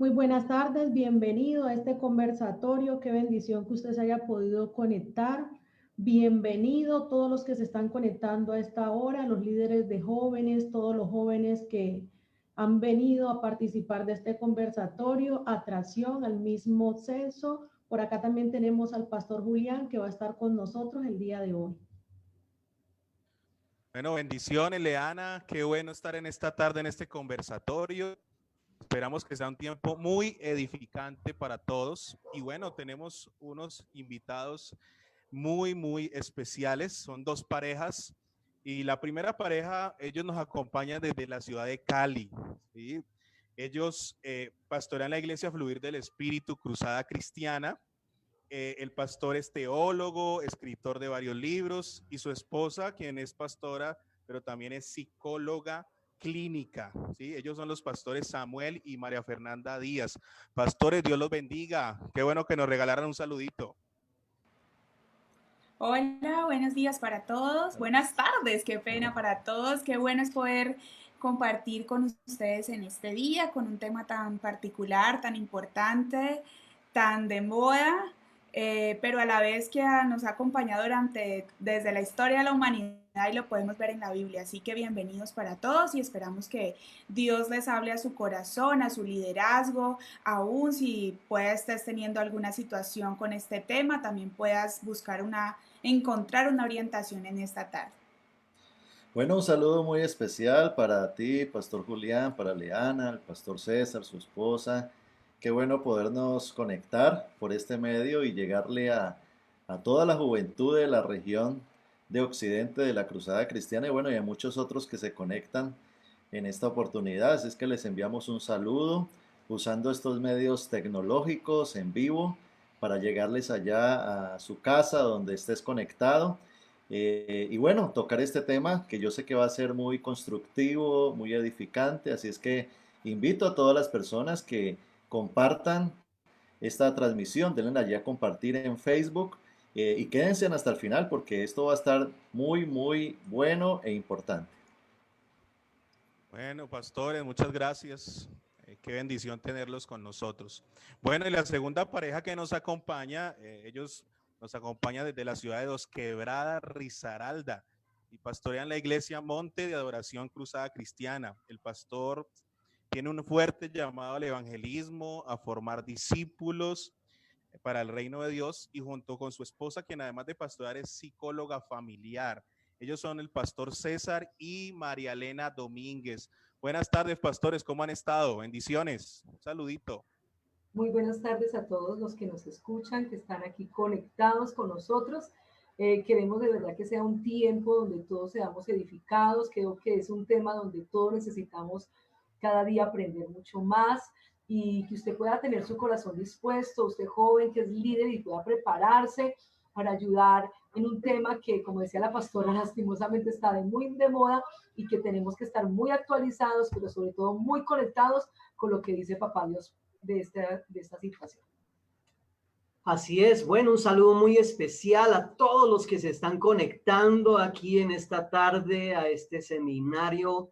Muy buenas tardes, bienvenido a este conversatorio. Qué bendición que usted se haya podido conectar. Bienvenido todos los que se están conectando a esta hora, los líderes de jóvenes, todos los jóvenes que han venido a participar de este conversatorio, atracción al mismo sexo. Por acá también tenemos al pastor Julián que va a estar con nosotros el día de hoy. Bueno, bendiciones, Leana. Qué bueno estar en esta tarde en este conversatorio. Esperamos que sea un tiempo muy edificante para todos. Y bueno, tenemos unos invitados muy especiales. Son dos parejas. Y la primera pareja, ellos nos acompañan desde la ciudad de Cali. ¿Sí? Ellos pastorean la iglesia Fluir del Espíritu, Cruzada Cristiana. El pastor es teólogo, escritor de varios libros, y su esposa, quien es pastora, pero también es psicóloga clínica. ¿Sí? Ellos son los pastores Samuel y María Fernanda Díaz. Pastores, Dios los bendiga. Qué bueno que nos regalaran un saludito. Hola, buenos días para todos. Buenas tardes, qué pena para todos. Qué bueno es poder compartir con ustedes en este día con un tema tan particular, tan importante, tan de moda, pero a la vez que nos ha acompañado desde la historia de la humanidad y lo podemos ver en la Biblia. Así que bienvenidos para todos y esperamos que Dios les hable a su corazón, a su liderazgo, aún si estés teniendo alguna situación con este tema, también puedas encontrar una orientación en esta tarde. Bueno, un saludo muy especial para ti, Pastor Julián, para Leana, el Pastor César, su esposa. Qué bueno podernos conectar por este medio y llegarle a toda la juventud de la región de Occidente de la Cruzada Cristiana y bueno, y a muchos otros que se conectan en esta oportunidad. Así es que les enviamos un saludo usando estos medios tecnológicos en vivo para llegarles allá a su casa donde estés conectado. Y bueno, tocar este tema que yo sé que va a ser muy constructivo, muy edificante, así es que invito a todas las personas que compartan esta transmisión, denle allí a compartir en Facebook y quédense hasta el final porque esto va a estar muy bueno e importante. Bueno, pastores, muchas gracias. Qué bendición tenerlos con nosotros. Bueno, y la segunda pareja que nos acompaña, ellos nos acompañan desde la ciudad de Dos Quebradas, Risaralda, y pastorean la iglesia Monte de Adoración Cruzada Cristiana. El pastor tiene un fuerte llamado al evangelismo, a formar discípulos para el reino de Dios, y junto con su esposa, quien además de pastorear es psicóloga familiar. Ellos son el pastor César y María Elena Domínguez. Buenas tardes, pastores, ¿cómo han estado? Bendiciones. Un saludito. Muy buenas tardes a todos los que nos escuchan, que están aquí conectados con nosotros. Queremos de verdad que sea un tiempo donde todos seamos edificados. Creo que es un tema donde todos necesitamos cada día aprender mucho más y que usted pueda tener su corazón dispuesto, usted joven que es líder y pueda prepararse para ayudar en un tema que, como decía la pastora, lastimosamente está muy de moda y que tenemos que estar muy actualizados, pero sobre todo muy conectados con lo que dice Papá Dios de esta situación. Así es, bueno, un saludo muy especial a todos los que se están conectando aquí en esta tarde a este seminario,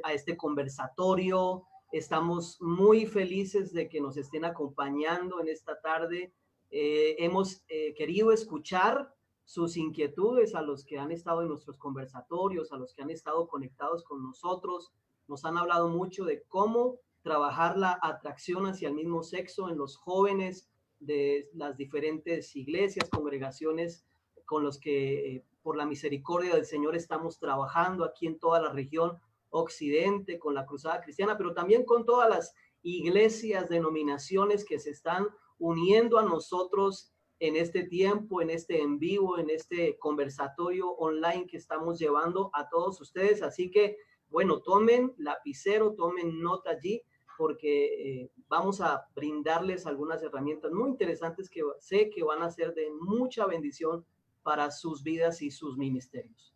a este conversatorio. Estamos muy felices de que nos estén acompañando en esta tarde. Hemos querido escuchar sus inquietudes a los que han estado en nuestros conversatorios, a los que han estado conectados con nosotros. Nos han hablado mucho de cómo trabajar la atracción hacia el mismo sexo en los jóvenes de las diferentes iglesias, congregaciones con los que por la misericordia del Señor estamos trabajando aquí en toda la región occidente con la Cruzada Cristiana, pero también con todas las iglesias, denominaciones que se están uniendo a nosotros en este tiempo, en este en vivo, en este conversatorio online que estamos llevando a todos ustedes. Así que, bueno, tomen lapicero, tomen nota allí porque vamos a brindarles algunas herramientas muy interesantes que sé que van a ser de mucha bendición para sus vidas y sus ministerios.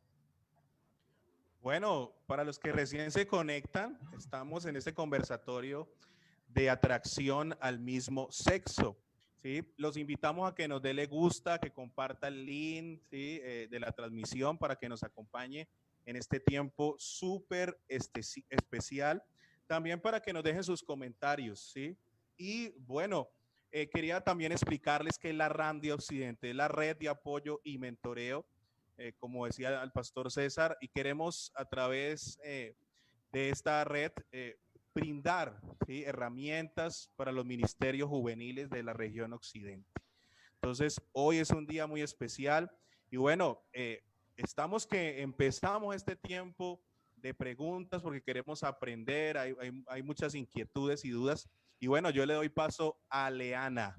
Bueno, para los que recién se conectan, estamos en este conversatorio de atracción al mismo sexo. ¿Sí? Los invitamos a que nos dé le gusta, que comparta el link, ¿sí? De la transmisión para que nos acompañe en este tiempo súper especial. También para que nos dejen sus comentarios, ¿sí? Y bueno, quería también explicarles que la RAN de Occidente es la red de apoyo y mentoreo, como decía el pastor César, y queremos a través de esta red brindar, ¿sí?, herramientas para los ministerios juveniles de la región Occidente. Entonces, hoy es un día muy especial y bueno, estamos que empezamos este tiempo de preguntas porque queremos aprender, hay muchas inquietudes y dudas. Y bueno, yo le doy paso a Leana.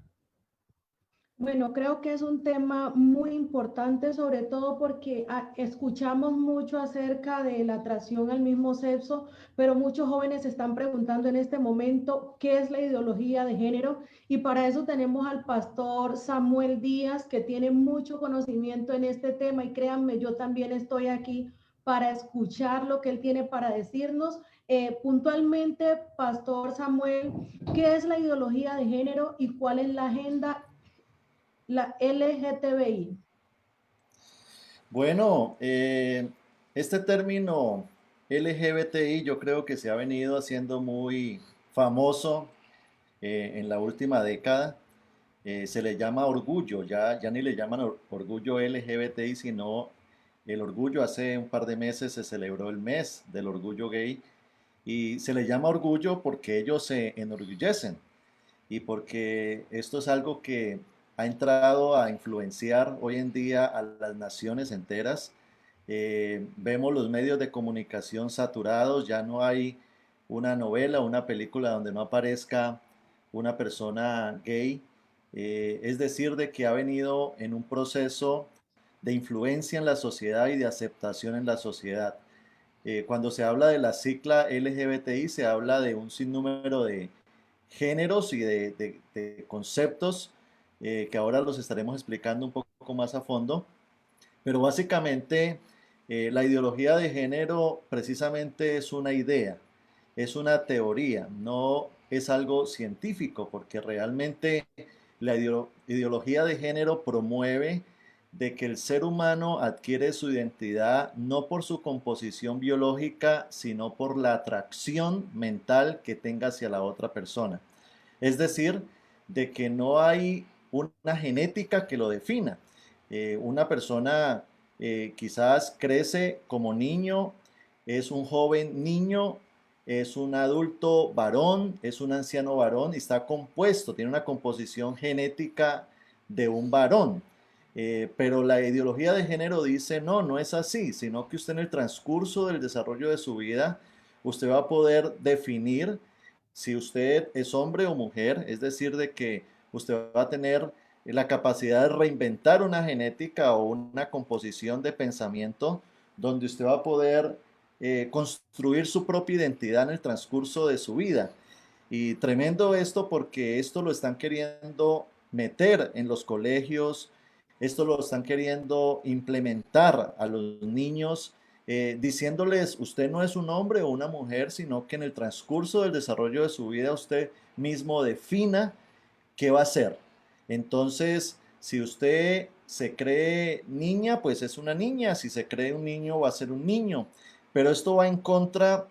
Bueno, creo que es un tema muy importante, sobre todo porque escuchamos mucho acerca de la atracción al mismo sexo, pero muchos jóvenes se están preguntando en este momento qué es la ideología de género, y para eso tenemos al pastor Samuel Díaz, que tiene mucho conocimiento en este tema, y créanme, yo también estoy aquí para escuchar lo que él tiene para decirnos. Puntualmente, pastor Samuel, ¿qué es la ideología de género y cuál es la agenda, la LGTBI? Bueno, este término LGBTI yo creo que se ha venido haciendo muy famoso en la última década. Se le llama orgullo, ya ni le llaman orgullo LGBTI, sino el orgullo. Hace un par de meses se celebró el mes del orgullo gay y se le llama orgullo porque ellos se enorgullecen y porque esto es algo que ha entrado a influenciar hoy en día a las naciones enteras. Vemos los medios de comunicación saturados, ya no hay una novela, una película donde no aparezca una persona gay. Es decir, de que ha venido en un proceso de influencia en la sociedad y de aceptación en la sociedad. Cuando se habla de la sigla LGBTI, se habla de un sinnúmero de géneros y de conceptos que ahora los estaremos explicando un poco más a fondo, pero básicamente la ideología de género precisamente es una idea, es una teoría, no es algo científico, porque realmente la ideología de género promueve de que el ser humano adquiere su identidad no por su composición biológica, sino por la atracción mental que tenga hacia la otra persona. Es decir, de que no hay una genética que lo defina. Una persona quizás crece como niño, es un joven niño, es un adulto varón, es un anciano varón y está compuesto, tiene una composición genética de un varón. Pero la ideología de género dice no, no es así, sino que usted en el transcurso del desarrollo de su vida, usted va a poder definir si usted es hombre o mujer, es decir, de que usted va a tener la capacidad de reinventar una genética o una composición de pensamiento donde usted va a poder construir su propia identidad en el transcurso de su vida. Y tremendo esto porque esto lo están queriendo meter en los colegios, esto lo están queriendo implementar a los niños, diciéndoles, usted no es un hombre o una mujer, sino que en el transcurso del desarrollo de su vida usted mismo defina qué va a ser. Entonces, si usted se cree niña, pues es una niña. Si se cree un niño, va a ser un niño. Pero esto va en contra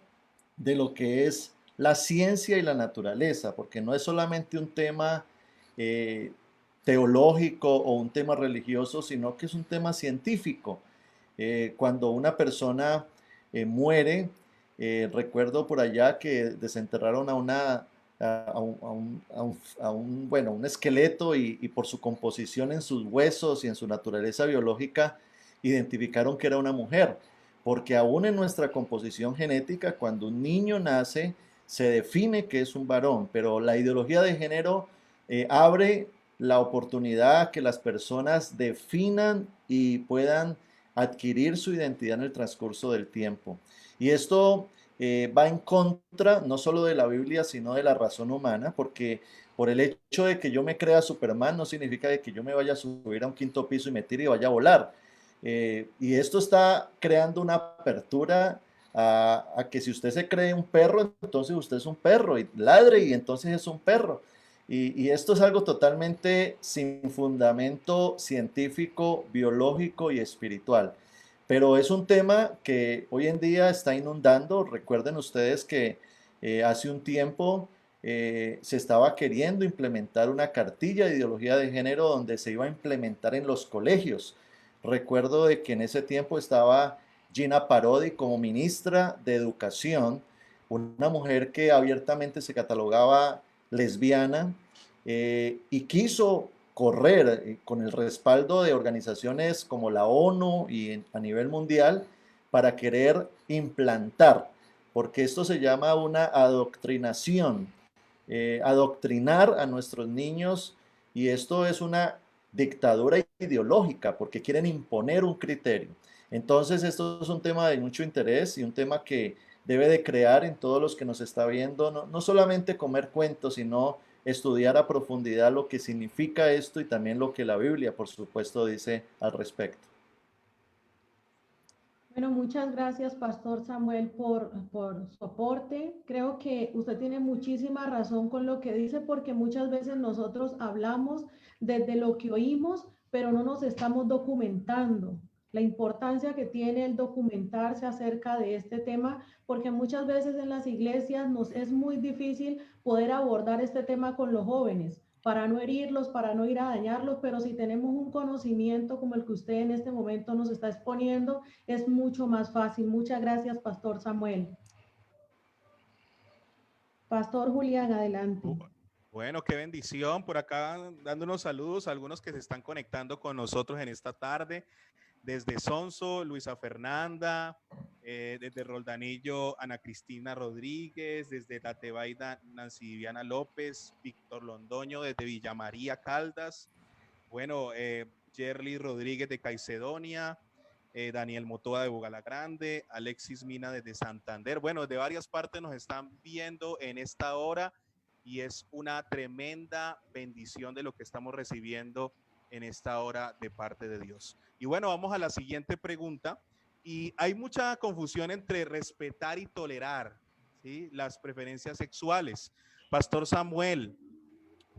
de lo que es la ciencia y la naturaleza, porque no es solamente un tema eh, teológico o un tema religioso, sino que es un tema científico. Cuando una persona muere, recuerdo por allá que desenterraron bueno, un esqueleto y por su composición en sus huesos y en su naturaleza biológica identificaron que era una mujer, porque aún en nuestra composición genética, cuando un niño nace, se define que es un varón, pero la ideología de género abre la oportunidad a que las personas definan y puedan adquirir su identidad en el transcurso del tiempo. Y esto va en contra no solo de la Biblia, sino de la razón humana, porque por el hecho de que yo me crea Superman no significa de que yo me vaya a subir a un quinto piso y me tire y vaya a volar. Y esto está creando una apertura a que si usted se cree un perro, entonces usted es un perro y ladre y entonces es un perro. Y esto es algo totalmente sin fundamento científico, biológico y espiritual. Pero es un tema que hoy en día está inundando. Recuerden ustedes que hace un tiempo se estaba queriendo implementar una cartilla de ideología de género donde se iba a implementar en los colegios. Recuerdo de que en ese tiempo estaba Gina Parodi como ministra de Educación, una mujer que abiertamente se catalogaba lesbiana, y quiso correr con el respaldo de organizaciones como la ONU y a nivel mundial para querer implantar, porque esto se llama una adoctrinación, adoctrinar a nuestros niños, y esto es una dictadura ideológica porque quieren imponer un criterio. Entonces esto es un tema de mucho interés y un tema que debe de crear en todos los que nos está viendo, no solamente comer cuentos, sino estudiar a profundidad lo que significa esto y también lo que la Biblia, por supuesto, dice al respecto. Bueno, muchas gracias, Pastor Samuel, por su aporte. Creo que usted tiene muchísima razón con lo que dice, porque muchas veces nosotros hablamos desde lo que oímos, pero no nos estamos documentando. La importancia que tiene el documentarse acerca de este tema, porque muchas veces en las iglesias nos es muy difícil poder abordar este tema con los jóvenes, para no herirlos, para no ir a dañarlos, pero si tenemos un conocimiento como el que usted en este momento nos está exponiendo, es mucho más fácil. Muchas gracias, Pastor Samuel. Pastor Julián, adelante. Bueno, qué bendición. Por acá dando unos saludos a algunos que se están conectando con nosotros en esta tarde. Desde Sonso, Luisa Fernanda, desde Roldanillo, Ana Cristina Rodríguez, desde La Tebaida, Nancy Viviana López, Víctor Londoño, desde Villa María, Caldas. Bueno, Yerly Rodríguez de Caicedonia, Daniel Motoa de Bogala Grande, Alexis Mina desde Santander. Bueno, de varias partes nos están viendo en esta hora y es una tremenda bendición de lo que estamos recibiendo en esta hora de parte de Dios. Y bueno, vamos a la siguiente pregunta. Y hay mucha confusión entre respetar y tolerar, ¿sí?, las preferencias sexuales. Pastor Samuel,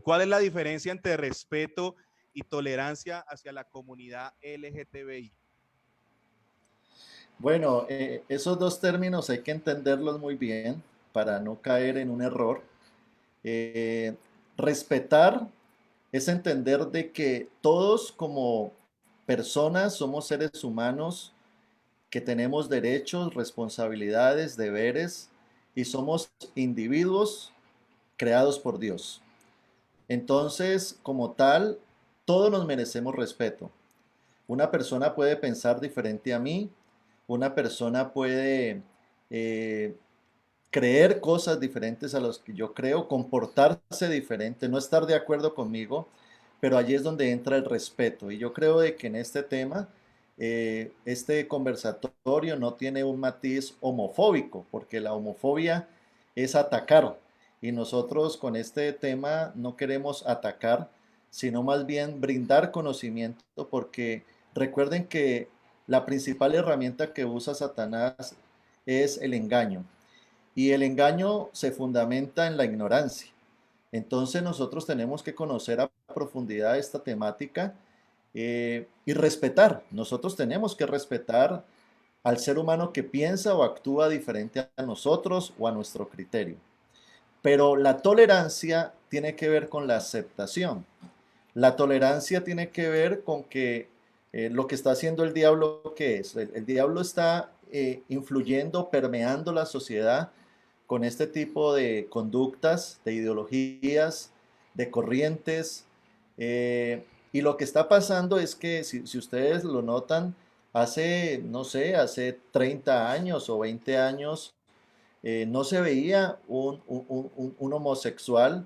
¿cuál es la diferencia entre respeto y tolerancia hacia la comunidad LGTBI? Bueno, esos dos términos hay que entenderlos muy bien para no caer en un error. Respetar es entender de que todos como personas somos seres humanos que tenemos derechos, responsabilidades, deberes, y somos individuos creados por Dios. Entonces, como tal, todos nos merecemos respeto. Una persona puede pensar diferente a mí, una persona puede creer cosas diferentes a las que yo creo, comportarse diferente, no estar de acuerdo conmigo, pero allí es donde entra el respeto. Y yo creo de que en este tema, este conversatorio no tiene un matiz homofóbico, porque la homofobia es atacar. Y nosotros con este tema no queremos atacar, sino más bien brindar conocimiento, porque recuerden que la principal herramienta que usa Satanás es el engaño. Y el engaño se fundamenta en la ignorancia. Entonces nosotros tenemos que conocer a profundidad esta temática, y respetar. Nosotros tenemos que respetar al ser humano que piensa o actúa diferente a nosotros o a nuestro criterio. Pero la tolerancia tiene que ver con la aceptación. La tolerancia tiene que ver con que lo que está haciendo el diablo, ¿qué es? El diablo está influyendo, permeando la sociedad con este tipo de conductas, de ideologías, de corrientes. Y lo que está pasando es que, si ustedes lo notan, hace, no sé, hace 30 años o 20 años, no se veía un homosexual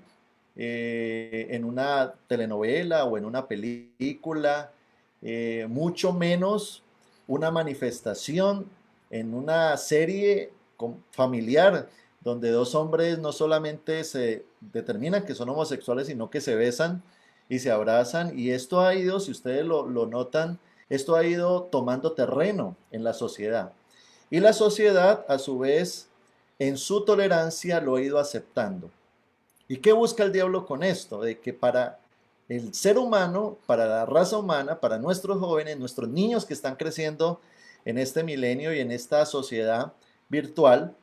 en una telenovela o en una película, mucho menos una manifestación en una serie familiar donde dos hombres no solamente se determinan que son homosexuales, sino que se besan y se abrazan. Y esto ha ido, si ustedes lo notan, esto ha ido tomando terreno en la sociedad. Y la sociedad, a su vez, en su tolerancia lo ha ido aceptando. ¿Y qué busca el diablo con esto? De que para el ser humano, para la raza humana, para nuestros jóvenes, nuestros niños que están creciendo en este milenio y en esta sociedad virtual,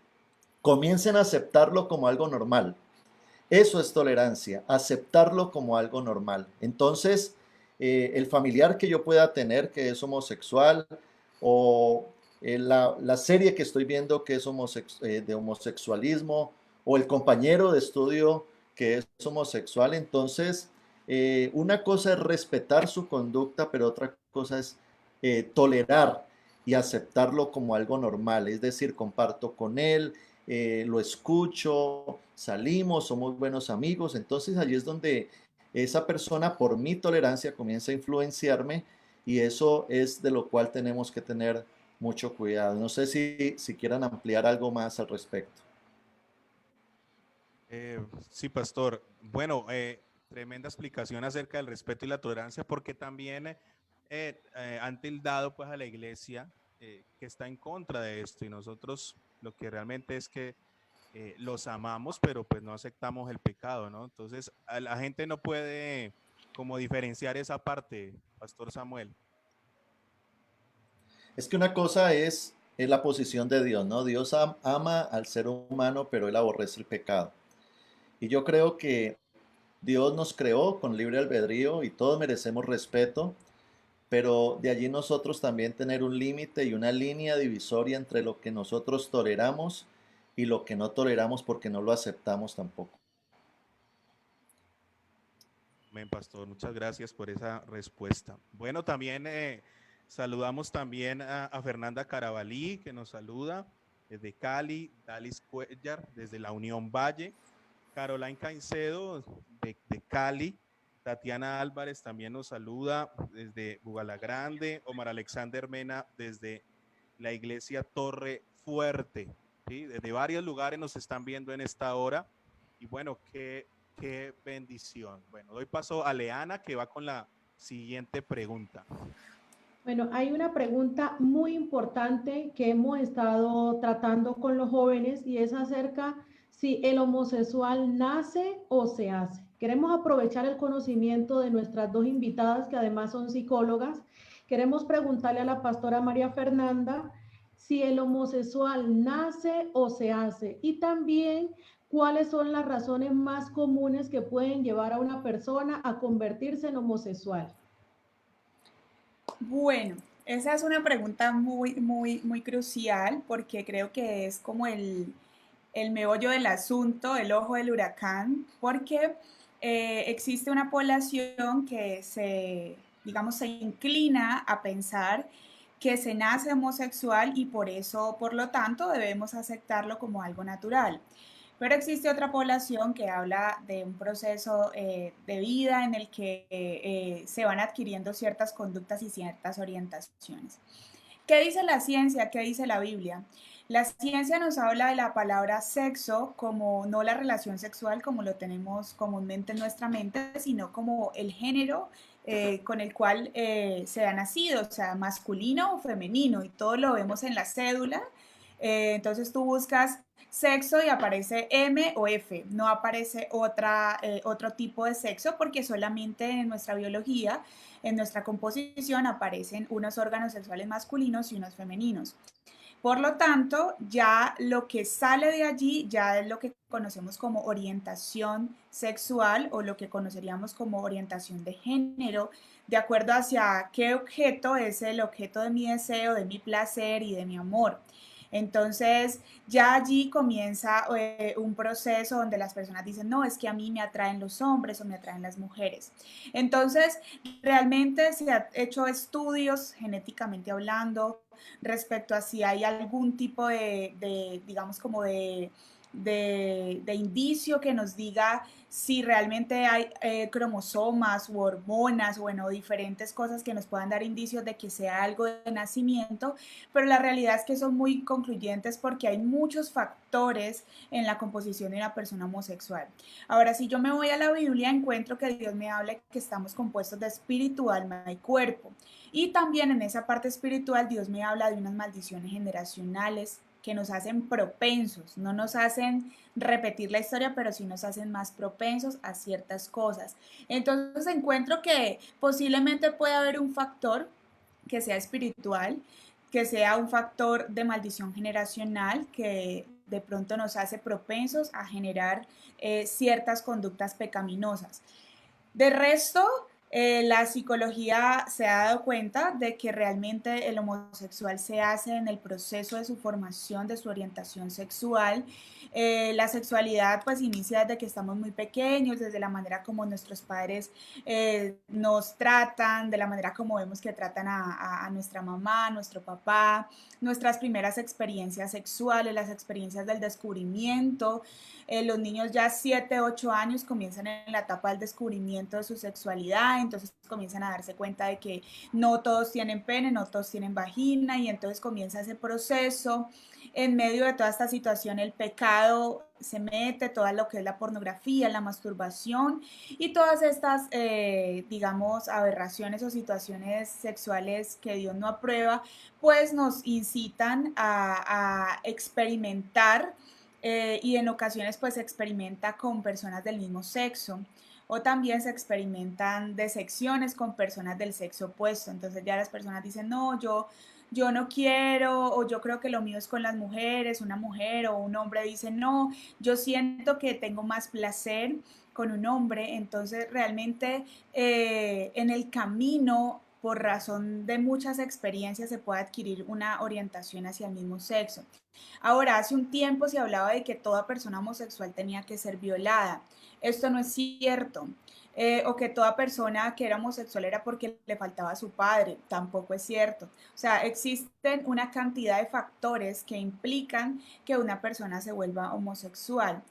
comiencen a aceptarlo como algo normal. Eso es tolerancia, aceptarlo como algo normal. Entonces, el familiar que yo pueda tener que es homosexual o la serie que estoy viendo que es de homosexualismo o el compañero de estudio que es homosexual, entonces una cosa es respetar su conducta, pero otra cosa es tolerar y aceptarlo como algo normal, es decir, comparto con él, lo escucho, salimos, somos buenos amigos, entonces allí es donde esa persona por mi tolerancia comienza a influenciarme y eso es de lo cual tenemos que tener mucho cuidado. No sé si quieran ampliar algo más al respecto. Sí, pastor. Bueno, tremenda explicación acerca del respeto y la tolerancia, porque también han tildado pues a la iglesia que está en contra de esto y nosotros lo que realmente es que los amamos, pero pues no aceptamos el pecado, ¿no? Entonces, la gente no puede como diferenciar esa parte, Pastor Samuel. Es que una cosa es la posición de Dios, ¿no? Dios ama al ser humano, pero él aborrece el pecado. Y yo creo que Dios nos creó con libre albedrío y todos merecemos respeto, pero de allí nosotros también tener un límite y una línea divisoria entre lo que nosotros toleramos y lo que no toleramos porque no lo aceptamos tampoco. Amén, pastor. Muchas gracias por esa respuesta. Bueno, también saludamos también a Fernanda Carabalí, que nos saluda desde Cali, Dalis Cuellar, desde la Unión Valle, Caroline Caicedo, de Cali, Tatiana Álvarez también nos saluda desde Bugalagrande, Omar Alexander Mena desde la iglesia Torre Fuerte, ¿sí? Desde varios lugares nos están viendo en esta hora y bueno, qué bendición. Bueno, doy paso a Leana que va con la siguiente pregunta. Bueno, hay una pregunta muy importante que hemos estado tratando con los jóvenes y es acerca si el homosexual nace o se hace. Queremos aprovechar el conocimiento de nuestras dos invitadas que además son psicólogas. Queremos preguntarle a la pastora María Fernanda si el homosexual nace o se hace y también cuáles son las razones más comunes que pueden llevar a una persona a convertirse en homosexual. Bueno, esa es una pregunta muy crucial porque creo que es como el meollo del asunto, el ojo del huracán, porque existe una población que digamos, se inclina a pensar que se nace homosexual y por eso, por lo tanto, debemos aceptarlo como algo natural. Pero existe otra población que habla de un proceso de vida en el que se van adquiriendo ciertas conductas y ciertas orientaciones. ¿Qué dice la ciencia? ¿Qué dice la Biblia? La ciencia nos habla de la palabra sexo como no la relación sexual como lo tenemos comúnmente en nuestra mente, sino como el género con el cual se ha nacido, o sea, masculino o femenino, y todo lo vemos en la cédula. Entonces tú buscas sexo y aparece M o F, no aparece otro tipo de sexo porque solamente en nuestra biología, en nuestra composición aparecen unos órganos sexuales masculinos y unos femeninos. Por lo tanto, ya lo que sale de allí ya es lo que conocemos como orientación sexual o lo que conoceríamos como orientación de género, de acuerdo hacia qué objeto es el objeto de mi deseo, de mi placer y de mi amor. Entonces, ya allí comienza un proceso donde las personas dicen, no, es que a mí me atraen los hombres o me atraen las mujeres. Entonces, realmente se han hecho estudios genéticamente hablando respecto a si hay algún tipo digamos, como de indicio que nos diga si realmente hay cromosomas u hormonas, bueno, diferentes cosas que nos puedan dar indicios de que sea algo de nacimiento, pero la realidad es que son muy concluyentes porque hay muchos factores en la composición de una persona homosexual. Ahora, si yo me voy a la Biblia, encuentro que Dios me habla que estamos compuestos de espíritu, alma y cuerpo. Y también en esa parte espiritual, Dios me habla de unas maldiciones generacionales que nos hacen propensos, no nos hacen repetir la historia, pero sí nos hacen más propensos a ciertas cosas. Entonces encuentro que posiblemente puede haber un factor que sea espiritual, que sea un factor de maldición generacional, que de pronto nos hace propensos a generar ciertas conductas pecaminosas. De resto, la psicología se ha dado cuenta de que realmente el homosexual se hace en el proceso de su formación, de su orientación sexual. La sexualidad pues inicia desde que estamos muy pequeños, desde la manera como nuestros padres nos tratan, de la manera como vemos que tratan a nuestra mamá, a nuestro papá, nuestras primeras experiencias sexuales, las experiencias del descubrimiento. Los niños ya 7, 8 años comienzan en la etapa del descubrimiento de su sexualidad, entonces comienzan a darse cuenta de que no todos tienen pene, no todos tienen vagina, y entonces comienza ese proceso. En medio de toda esta situación, el pecado se mete, todo lo que es la pornografía, la masturbación y todas estas, digamos, aberraciones o situaciones sexuales que Dios no aprueba, pues nos incitan a experimentar y en ocasiones pues se experimenta con personas del mismo sexo o también se experimentan disecciones con personas del sexo opuesto. Entonces ya las personas dicen, no, yo no quiero, o yo creo que lo mío es con las mujeres, una mujer o un hombre dice, no, yo siento que tengo más placer con un hombre. Entonces realmente en el camino, por razón de muchas experiencias, se puede adquirir una orientación hacia el mismo sexo. Ahora, hace un tiempo se hablaba de que toda persona homosexual tenía que ser violada. Esto no es cierto. O que toda persona que era homosexual era porque le faltaba a su padre. Tampoco es cierto. O sea, existen una cantidad de factores que implican que una persona se vuelva homosexual.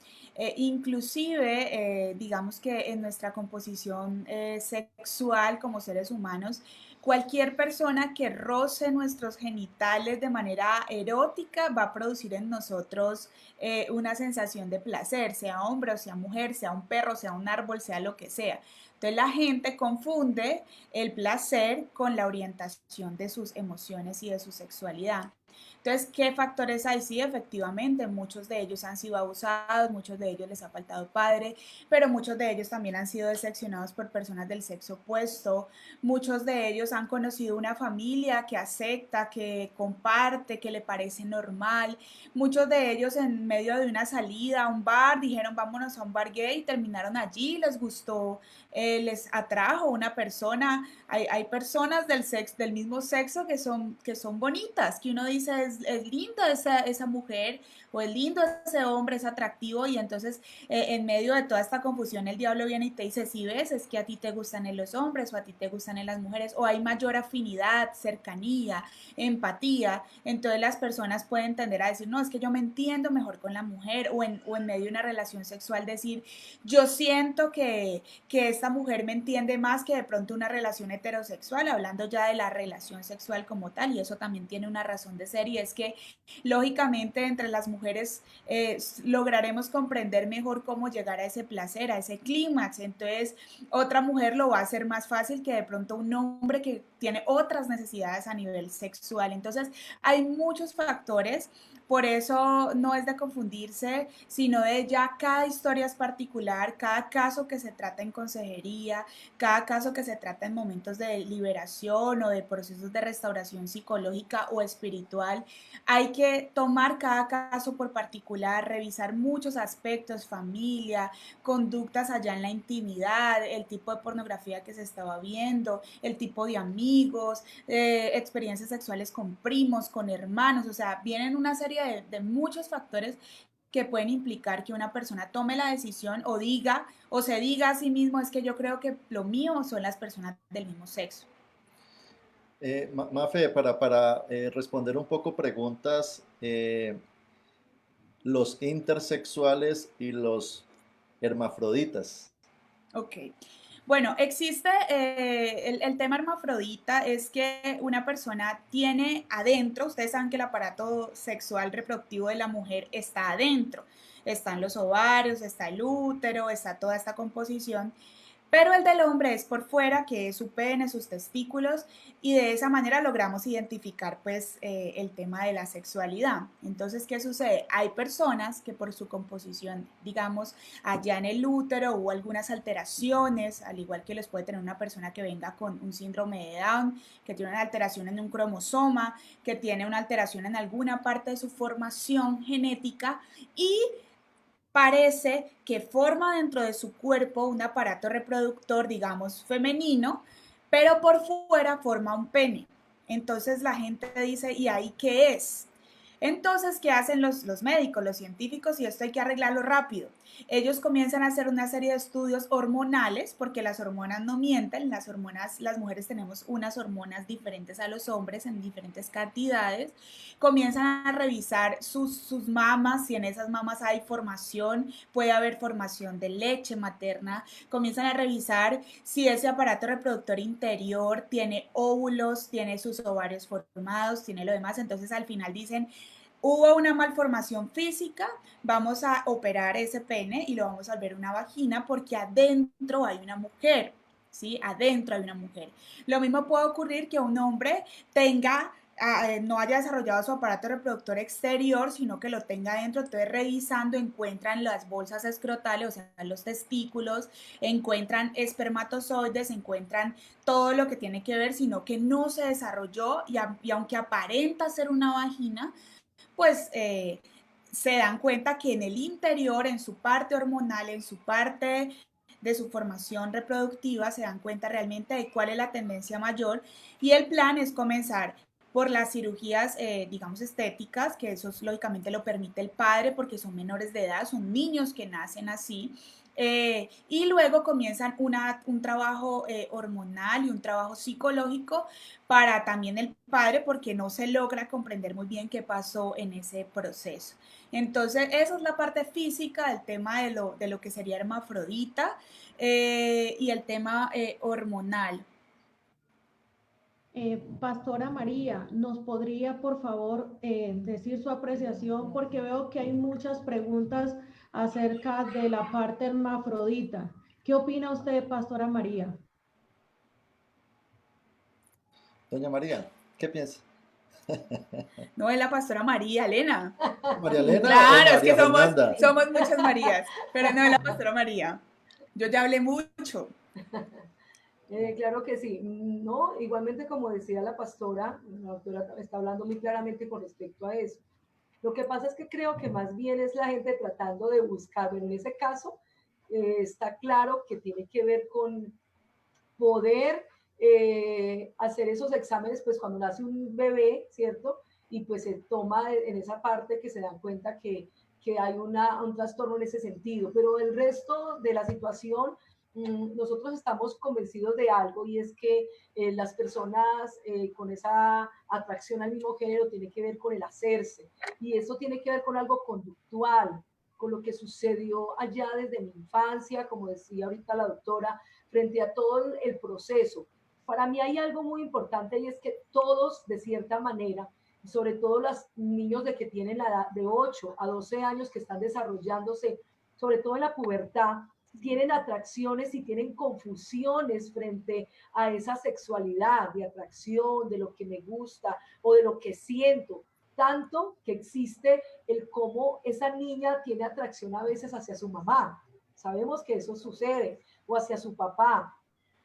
Inclusive, digamos que en nuestra composición sexual como seres humanos, cualquier persona que roce nuestros genitales de manera erótica va a producir en nosotros una sensación de placer, sea hombre o sea mujer, sea un perro, sea un árbol, sea lo que sea. Entonces la gente confunde el placer con la orientación de sus emociones y de su sexualidad. Entonces, ¿qué factores hay? Sí, efectivamente, muchos de ellos han sido abusados, muchos de ellos les ha faltado padre, pero muchos de ellos también han sido decepcionados por personas del sexo opuesto. Muchos de ellos han conocido una familia que acepta, que comparte, que le parece normal. Muchos de ellos en medio de una salida a un bar dijeron vámonos a un bar gay, terminaron allí, les gustó, les atrajo una persona. Hay personas del mismo sexo que son bonitas, que uno dice es lindo esa mujer o es lindo ese hombre, es atractivo, y entonces en medio de toda esta confusión el diablo viene y te dice, si ves, es que a ti te gustan en los hombres o a ti te gustan en las mujeres, o hay mayor afinidad, cercanía, empatía. Entonces las personas pueden tender a decir, no, es que yo me entiendo mejor con la mujer, o en medio de una relación sexual decir, yo siento que esta mujer me entiende más que de pronto una relación heterosexual, hablando ya de la relación sexual como tal, y eso también tiene una razón de ser, y es que lógicamente entre las mujeres lograremos comprender mejor cómo llegar a ese placer, a ese clímax. Entonces otra mujer lo va a hacer más fácil que de pronto un hombre que tiene otras necesidades a nivel sexual. Entonces hay muchos factores. Por eso no es de confundirse, sino de ya cada historia es particular, cada caso que se trata en consejería, cada caso que se trata en momentos de liberación o de procesos de restauración psicológica o espiritual. Hay que tomar cada caso por particular, revisar muchos aspectos, familia, conductas allá en la intimidad, el tipo de pornografía que se estaba viendo, el tipo de amigos, experiencias sexuales con primos, con hermanos. O sea, vienen una serie de muchos factores que pueden implicar que una persona tome la decisión o diga o se diga a sí mismo, es que yo creo que lo mío son las personas del mismo sexo. Mafe, para responder un poco preguntas, los intersexuales y los hermafroditas. Ok. Bueno, existe el tema hermafrodita, es que una persona tiene adentro, ustedes saben que el aparato sexual reproductivo de la mujer está adentro, están los ovarios, está el útero, está toda esta composición, Pero el del hombre es por fuera, que es su pene, sus testículos, y de esa manera logramos identificar pues el tema de la sexualidad. Entonces, ¿qué sucede? Hay personas que por su composición, digamos, allá en el útero hubo algunas alteraciones, al igual que les puede tener una persona que venga con un síndrome de Down, que tiene una alteración en un cromosoma, que tiene una alteración en alguna parte de su formación genética y parece que forma dentro de su cuerpo un aparato reproductor, digamos, femenino, pero por fuera forma un pene. Entonces la gente dice, ¿y ahí qué es? Entonces, ¿qué hacen los médicos, los científicos? Y esto hay que arreglarlo rápido. Ellos comienzan a hacer una serie de estudios hormonales, porque las hormonas no mienten, las hormonas, las mujeres tenemos unas hormonas diferentes a los hombres en diferentes cantidades. Comienzan a revisar sus mamas, si en esas mamas hay formación, puede haber formación de leche materna. Comienzan a revisar si ese aparato reproductor interior tiene óvulos, tiene sus ovarios formados, tiene lo demás. Entonces al final dicen, hubo una malformación física, vamos a operar ese pene y lo vamos a volver una vagina porque adentro hay una mujer, ¿sí? Adentro hay una mujer. Lo mismo puede ocurrir que un hombre tenga no haya desarrollado su aparato reproductor exterior, sino que lo tenga adentro. Entonces, revisando, encuentran las bolsas escrotales, o sea, los testículos, encuentran espermatozoides, encuentran todo lo que tiene que ver, sino que no se desarrolló y aunque aparenta ser una vagina, pues se dan cuenta que en el interior, en su parte hormonal, en su parte de su formación reproductiva, se dan cuenta realmente de cuál es la tendencia mayor y el plan es comenzar por las cirugías, digamos, estéticas, que eso lógicamente lo permite el padre porque son menores de edad, son niños que nacen así, y luego comienzan un trabajo hormonal y un trabajo psicológico para también el padre porque no se logra comprender muy bien qué pasó en ese proceso. Entonces, esa es la parte física del tema de lo que sería hermafrodita y el tema hormonal. Pastora María, ¿nos podría por favor decir su apreciación? Porque veo que hay muchas preguntas acerca de la parte hermafrodita. ¿Qué opina usted, Pastora María? Doña María, ¿qué piensa? No es la pastora María Elena. ¿María Elena o Claro, es que María Fernanda? somos muchas Marías, pero no es la pastora María. Yo ya hablé mucho. Claro que sí, no, igualmente como decía la doctora está hablando muy claramente con respecto a eso. Lo que pasa es que creo que más bien es la gente tratando de buscar, en ese caso está claro que tiene que ver con poder hacer esos exámenes, pues cuando nace un bebé, ¿cierto? Y pues se toma en esa parte que se dan cuenta que hay un trastorno en ese sentido, pero el resto de la situación nosotros estamos convencidos de algo y es que las personas con esa atracción al mismo género tiene que ver con el hacerse y eso tiene que ver con algo conductual, con lo que sucedió allá desde mi infancia, como decía ahorita la doctora, frente a todo el proceso. Para mí hay algo muy importante y es que todos, de cierta manera, sobre todo los niños de que tienen la edad de 8 a 12 años que están desarrollándose, sobre todo en la pubertad, tienen atracciones y tienen confusiones frente a esa sexualidad de atracción, de lo que me gusta o de lo que siento. Tanto que existe el cómo esa niña tiene atracción a veces hacia su mamá. Sabemos que eso sucede, o hacia su papá.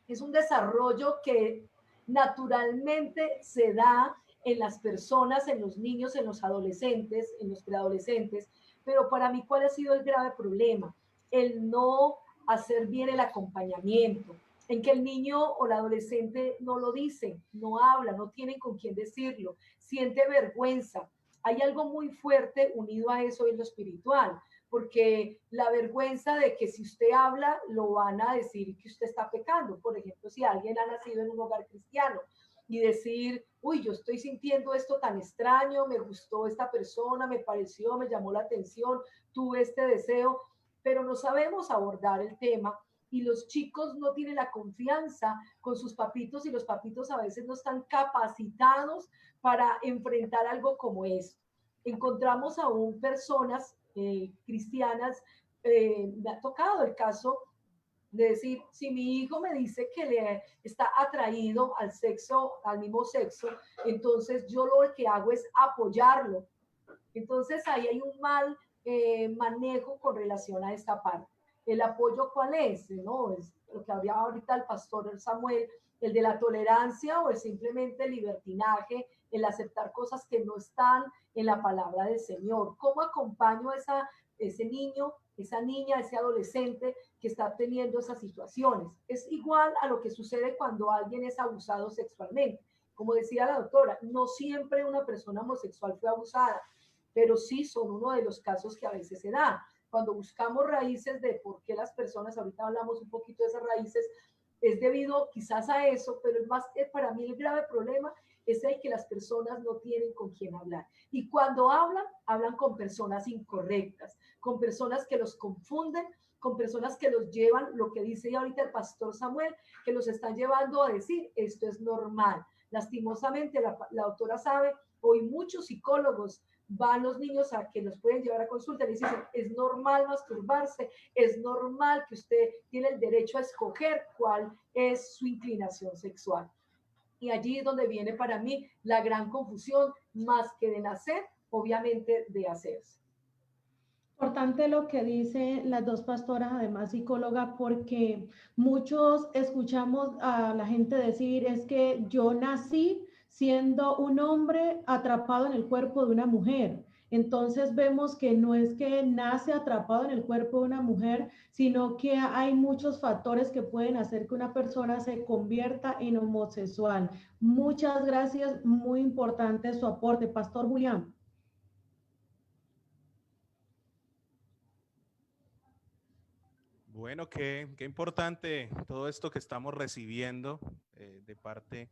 Es un desarrollo que naturalmente se da en las personas, en los niños, en los adolescentes, en los preadolescentes, pero para mí, ¿cuál ha sido el grave problema? El no hacer bien el acompañamiento, en que el niño o el adolescente no lo dice, no habla, no tienen con quién decirlo, siente vergüenza. Hay algo muy fuerte unido a eso en lo espiritual, porque la vergüenza de que si usted habla, lo van a decir que usted está pecando. Por ejemplo, si alguien ha nacido en un hogar cristiano y decir, uy, yo estoy sintiendo esto tan extraño, me gustó esta persona, me pareció, me llamó la atención, tuve este deseo, pero no sabemos abordar el tema y los chicos no tienen la confianza con sus papitos y los papitos a veces no están capacitados para enfrentar algo como esto. Encontramos aún personas cristianas, me ha tocado el caso De decir, si mi hijo me dice que le está atraído al sexo, al mismo sexo, entonces yo lo que hago es apoyarlo. Entonces ahí hay un mal manejo con relación a esta parte. ¿El apoyo cuál es? ¿No? Es lo que había ahorita el pastor Samuel, el de la tolerancia o el simplemente libertinaje, el aceptar cosas que no están en la palabra del Señor. ¿Cómo acompaño a ese niño, esa niña, ese adolescente que está teniendo esas situaciones? Es igual a lo que sucede cuando alguien es abusado sexualmente. Como decía la doctora, no siempre una persona homosexual fue abusada, pero sí son uno de los casos que a veces se da. Cuando buscamos raíces de por qué las personas, ahorita hablamos un poquito de esas raíces, es debido quizás a eso, pero el más, para mí el grave problema es el que las personas no tienen con quién hablar. Y cuando hablan, hablan con personas incorrectas, con personas que los confunden, con personas que los llevan, lo que dice ahorita el pastor Samuel, que los están llevando a decir, esto es normal. Lastimosamente, la doctora sabe, hoy muchos psicólogos van los niños a que los pueden llevar a consulta y les dicen, es normal masturbarse, es normal que usted tiene el derecho a escoger cuál es su inclinación sexual. Y allí es donde viene para mí la gran confusión, más que de nacer, obviamente de hacerse. Importante lo que dicen las dos pastoras, además psicóloga, porque muchos escuchamos a la gente decir, es que yo nací siendo un hombre atrapado en el cuerpo de una mujer. Entonces vemos que no es que nace atrapado en el cuerpo de una mujer, sino que hay muchos factores que pueden hacer que una persona se convierta en homosexual. Muchas gracias, muy importante su aporte, Pastor Julián. Bueno, qué importante todo esto que estamos recibiendo de parte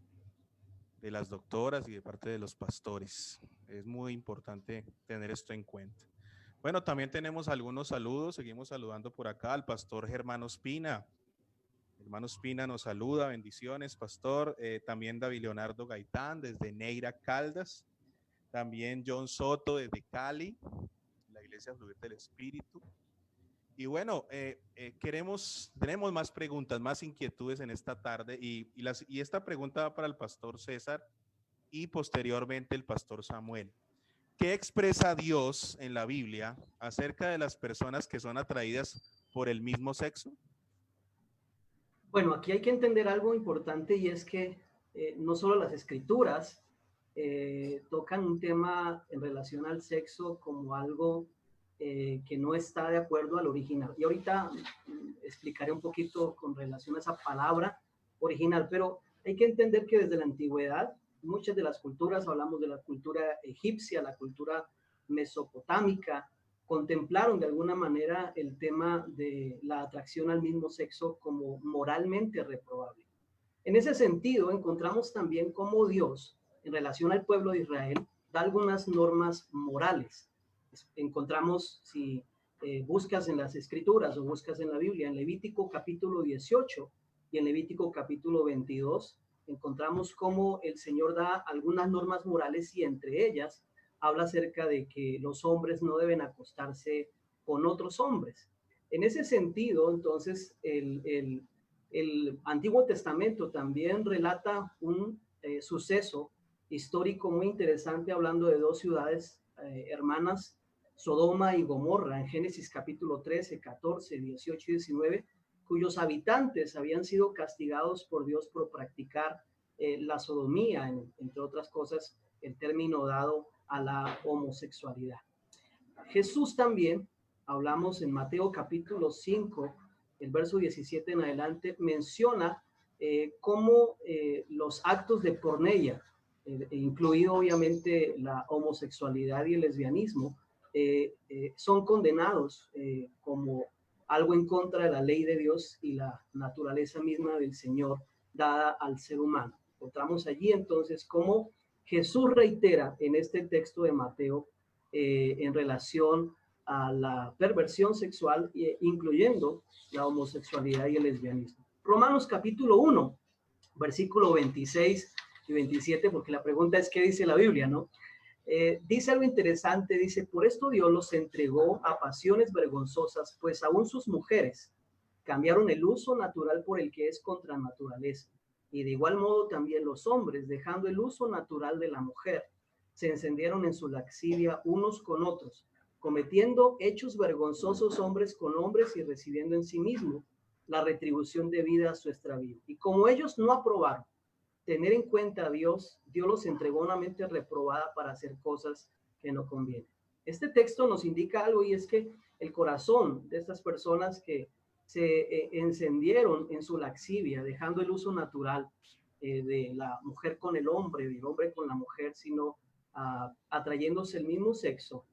de las doctoras y de parte de los pastores. Es muy importante tener esto en cuenta. Bueno, también tenemos algunos saludos. Seguimos saludando por acá al pastor Germán Ospina. Hermano Ospina nos saluda, bendiciones, pastor. También David Leonardo Gaitán desde Neira, Caldas. También John Soto desde Cali, la Iglesia Fluir del Espíritu. Y bueno, tenemos más preguntas, más inquietudes en esta tarde y esta pregunta va para el pastor César y posteriormente el pastor Samuel. ¿Qué expresa Dios en la Biblia acerca de las personas que son atraídas por el mismo sexo? Bueno, aquí hay que entender algo importante y es que no solo las escrituras tocan un tema en relación al sexo como algo que no está de acuerdo al original. Y ahorita explicaré un poquito con relación a esa palabra original, pero hay que entender que desde la antigüedad, muchas de las culturas, hablamos de la cultura egipcia, la cultura mesopotámica, contemplaron de alguna manera el tema de la atracción al mismo sexo como moralmente reprobable. En ese sentido, encontramos también cómo Dios, en relación al pueblo de Israel, da algunas normas morales. Encontramos, si buscas en las escrituras o buscas en la Biblia, en Levítico capítulo 18 y en Levítico capítulo 22, encontramos cómo el Señor da algunas normas morales y entre ellas habla acerca de que los hombres no deben acostarse con otros hombres. En ese sentido, entonces, el Antiguo Testamento también relata un suceso histórico muy interesante hablando de dos ciudades hermanas, Sodoma y Gomorra, en Génesis capítulo 13, 14, 18 y 19, cuyos habitantes habían sido castigados por Dios por practicar la sodomía, entre otras cosas, el término dado a la homosexualidad. Jesús también, hablamos en Mateo capítulo 5, el verso 17 en adelante, menciona cómo los actos de porneia, incluido obviamente la homosexualidad y el lesbianismo, son condenados como algo en contra de la ley de Dios y la naturaleza misma del Señor dada al ser humano. Encontramos allí entonces cómo Jesús reitera en este texto de Mateo en relación a la perversión sexual, incluyendo la homosexualidad y el lesbianismo. Romanos capítulo 1, versículo 26 y 27, porque la pregunta es ¿qué dice la Biblia, no? Dice algo interesante, dice, por esto Dios los entregó a pasiones vergonzosas, pues aún sus mujeres, cambiaron el uso natural por el que es contra naturaleza. Y de igual modo también los hombres, dejando el uso natural de la mujer, se encendieron en su laxivia unos con otros, cometiendo hechos vergonzosos hombres con hombres y recibiendo en sí mismo la retribución debida a su extravío. Y como ellos no aprobaron tener en cuenta a Dios, Dios los entregó a una mente reprobada para hacer cosas que no convienen. Este texto nos indica algo, y es que el corazón de estas personas que se encendieron en su laxivia, dejando el uso natural de la mujer con el hombre, del hombre con la mujer, sino atrayéndose el mismo sexo,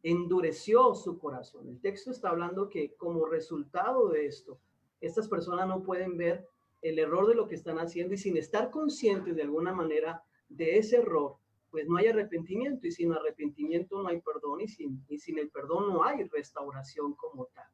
endureció su corazón. El texto está hablando que como resultado de esto, estas personas no pueden ver el error de lo que están haciendo, y sin estar conscientes de alguna manera de ese error, pues no hay arrepentimiento, y sin arrepentimiento no hay perdón, y sin el perdón no hay restauración como tal.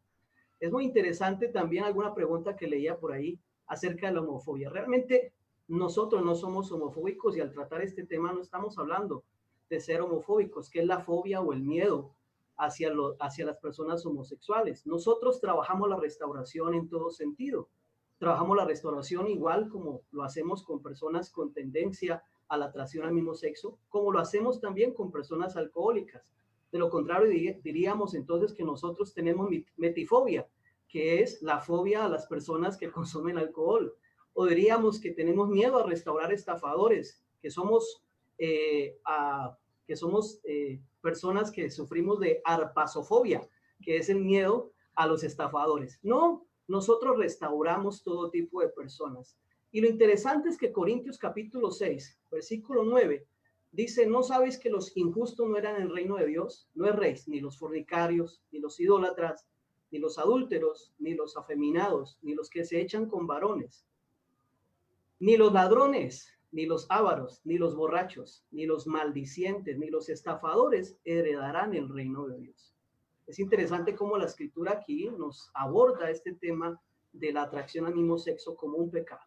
Es muy interesante también alguna pregunta que leía por ahí acerca de la homofobia. Realmente nosotros no somos homofóbicos, y al tratar este tema no estamos hablando de ser homofóbicos, que es la fobia o el miedo hacia las personas homosexuales. Nosotros trabajamos la restauración en todo sentido. Trabajamos la restauración igual como lo hacemos con personas con tendencia a la atracción al mismo sexo, como lo hacemos también con personas alcohólicas. De lo contrario, diríamos entonces que nosotros tenemos metifobia, que es la fobia a las personas que consumen alcohol. O diríamos que tenemos miedo a restaurar estafadores, que somos personas que sufrimos de arpasofobia, que es el miedo a los estafadores. No, nosotros restauramos todo tipo de personas. Y lo interesante es que Corintios capítulo 6, versículo 9, dice: ¿no sabéis que los injustos no eran el reino de Dios? No erréis, ni los fornicarios, ni los idólatras, ni los adúlteros, ni los afeminados, ni los que se echan con varones, ni los ladrones, ni los ávaros, ni los borrachos, ni los maldicientes, ni los estafadores heredarán el reino de Dios. Es interesante cómo la escritura aquí nos aborda este tema de la atracción al mismo sexo como un pecado.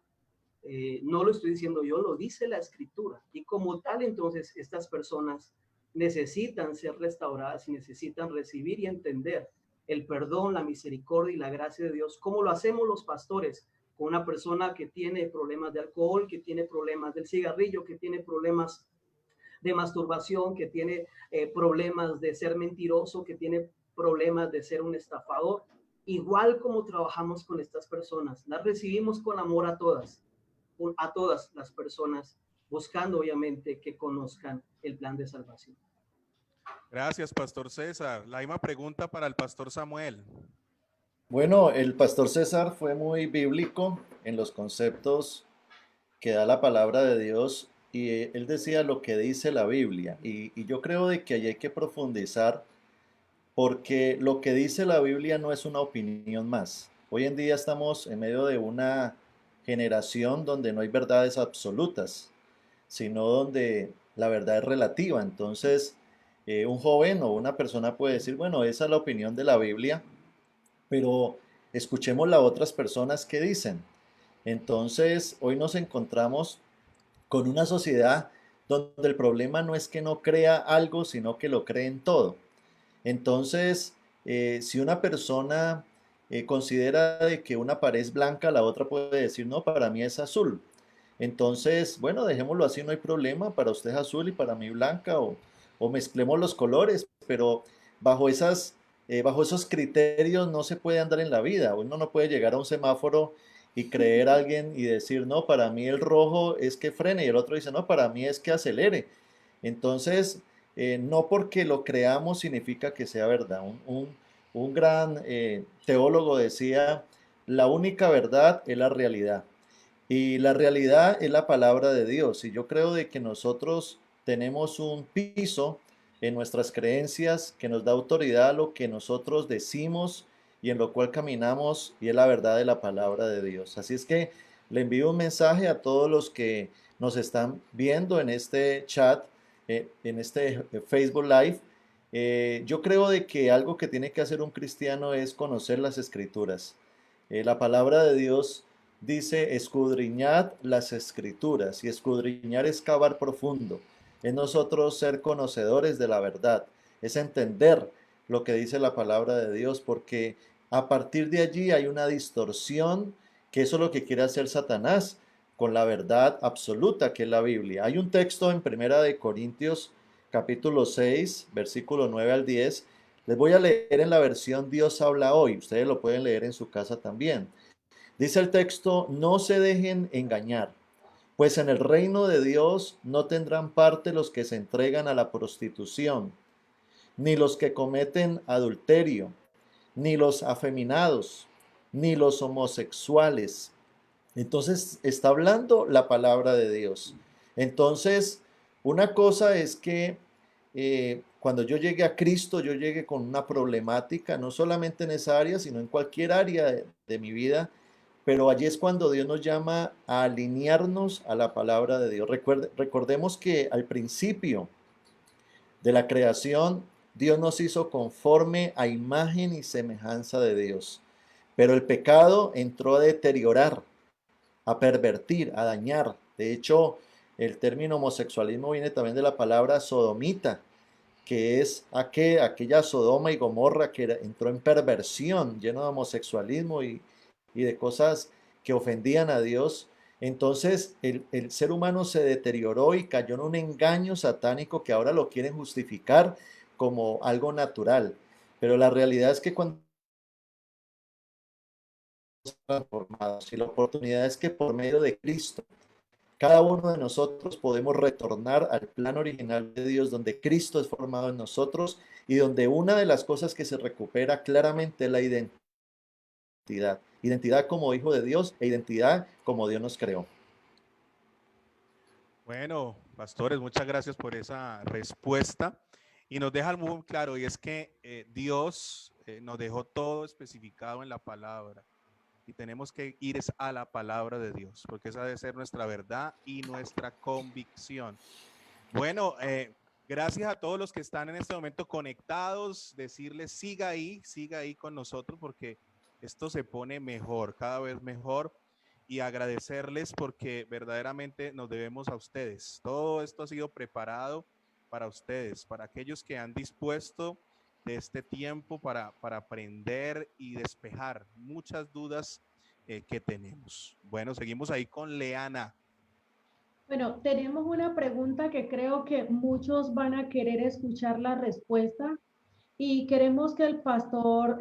No lo estoy diciendo yo, lo dice la escritura. Y como tal, entonces, estas personas necesitan ser restauradas y necesitan recibir y entender el perdón, la misericordia y la gracia de Dios, como lo hacemos los pastores con una persona que tiene problemas de alcohol, que tiene problemas del cigarrillo, que tiene problemas de masturbación, que tiene problemas de ser mentiroso, que tiene problemas de ser un estafador. Igual como trabajamos con estas personas, las recibimos con amor a todas las personas, buscando obviamente que conozcan el plan de salvación. Gracias, Pastor César. La misma pregunta para el Pastor Samuel. Bueno, el pastor César fue muy bíblico en los conceptos que da la palabra de Dios, y él decía lo que dice la Biblia, y yo creo de que ahí hay que profundizar, porque lo que dice la Biblia no es una opinión más. Hoy en día estamos en medio de una generación donde no hay verdades absolutas, sino donde la verdad es relativa. Entonces, un joven o una persona puede decir, bueno, esa es la opinión de la Biblia, pero escuchemos las otras personas que dicen. Entonces, hoy nos encontramos con una sociedad donde el problema no es que no crea algo, sino que lo cree en todo. Entonces, si una persona considera de que una pared es blanca, la otra puede decir, no, para mí es azul. Entonces, bueno, dejémoslo así, no hay problema, para usted es azul y para mí blanca, o mezclemos los colores, pero bajo bajo esos criterios no se puede andar en la vida. Uno no puede llegar a un semáforo y creer a alguien y decir, no, para mí el rojo es que frene, y el otro dice, no, para mí es que acelere. Entonces, no porque lo creamos significa que sea verdad. Un gran teólogo decía, la única verdad es la realidad. Y la realidad es la palabra de Dios. Y yo creo de que nosotros tenemos un piso en nuestras creencias que nos da autoridad a lo que nosotros decimos y en lo cual caminamos, y es la verdad de la palabra de Dios. Así es que le envío un mensaje a todos los que nos están viendo en este chat, en este Facebook Live. Yo creo de que algo que tiene que hacer un cristiano es conocer las escrituras. La palabra de Dios dice, escudriñad las escrituras, y escudriñar es cavar profundo. Es nosotros ser conocedores de la verdad, es entender lo que dice la palabra de Dios, porque A partir de allí hay una distorsión, que eso es lo que quiere hacer Satanás con la verdad absoluta que es la Biblia. Hay un texto en Primera de Corintios capítulo 6, versículo 9 al 10. Les voy a leer en la versión Dios habla hoy. Ustedes lo pueden leer en su casa también. Dice el texto: no se dejen engañar, pues en el reino de Dios no tendrán parte los que se entregan a la prostitución, ni los que cometen adulterio, ni los afeminados, ni los homosexuales. Entonces está hablando la palabra de Dios. Entonces, una cosa es que cuando yo llegue a Cristo, yo llegue con una problemática, no solamente en esa área, sino en cualquier área de mi vida, pero allí es cuando Dios nos llama a alinearnos a la palabra de Dios. Recordemos que al principio de la creación, Dios nos hizo conforme a imagen y semejanza de Dios, pero el pecado entró a deteriorar, a pervertir, a dañar. De hecho, el término homosexualismo viene también de la palabra sodomita, que es aquella Sodoma y Gomorra que entró en perversión, lleno de homosexualismo y de cosas que ofendían a Dios. Entonces el ser humano se deterioró y cayó en un engaño satánico que ahora lo quieren justificar como algo natural. Pero la realidad es que cuando transformados, y la oportunidad es que por medio de Cristo cada uno de nosotros podemos retornar al plan original de Dios, donde Cristo es formado en nosotros y donde una de las cosas que se recupera claramente es la identidad. Identidad como hijo de Dios e identidad como Dios nos creó. Bueno, pastores, muchas gracias por esa respuesta. Y nos deja muy claro, y es que Dios nos dejó todo especificado en la palabra. Y tenemos que ir a la palabra de Dios, porque esa debe ser nuestra verdad y nuestra convicción. Bueno, gracias a todos los que están en este momento conectados, decirles siga ahí con nosotros, porque esto se pone mejor, cada vez mejor, y agradecerles porque verdaderamente nos debemos a ustedes. Todo esto ha sido preparado para ustedes, para aquellos que han dispuesto de este tiempo para aprender y despejar muchas dudas que tenemos. Bueno, seguimos ahí con Leana. Bueno, tenemos una pregunta que creo que muchos van a querer escuchar la respuesta y queremos que el pastor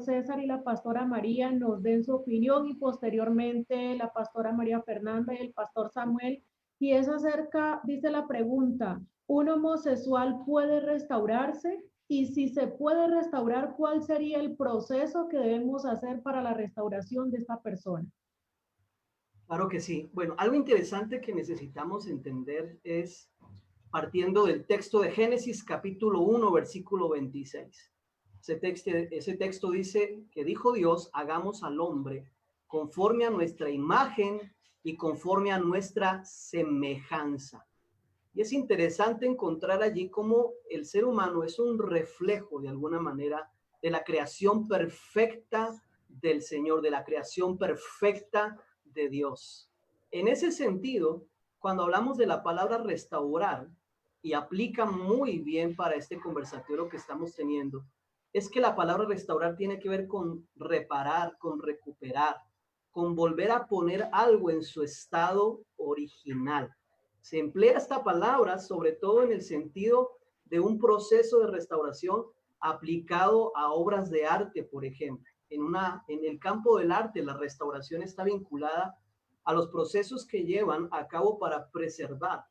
César y la pastora María nos den su opinión y posteriormente la pastora María Fernanda y el pastor Samuel. Y es acerca, dice la pregunta, ¿un homosexual puede restaurarse? Y si se puede restaurar, ¿cuál sería el proceso que debemos hacer para la restauración de esta persona? Claro que sí. Bueno, algo interesante que necesitamos entender es partiendo del texto de Génesis capítulo 1, versículo 26. Ese texto dice que dijo Dios: hagamos al hombre conforme a nuestra imagen y conforme a nuestra semejanza. Y es interesante encontrar allí cómo el ser humano es un reflejo de alguna manera de la creación perfecta del Señor, de la creación perfecta de Dios. En ese sentido, cuando hablamos de la palabra restaurar, y aplica muy bien para este conversatorio que estamos teniendo, es que la palabra restaurar tiene que ver con reparar, con recuperar, con volver a poner algo en su estado original. Se emplea esta palabra sobre todo en el sentido de un proceso de restauración aplicado a obras de arte, por ejemplo. En el campo del arte, la restauración está vinculada a los procesos que llevan a cabo para preservar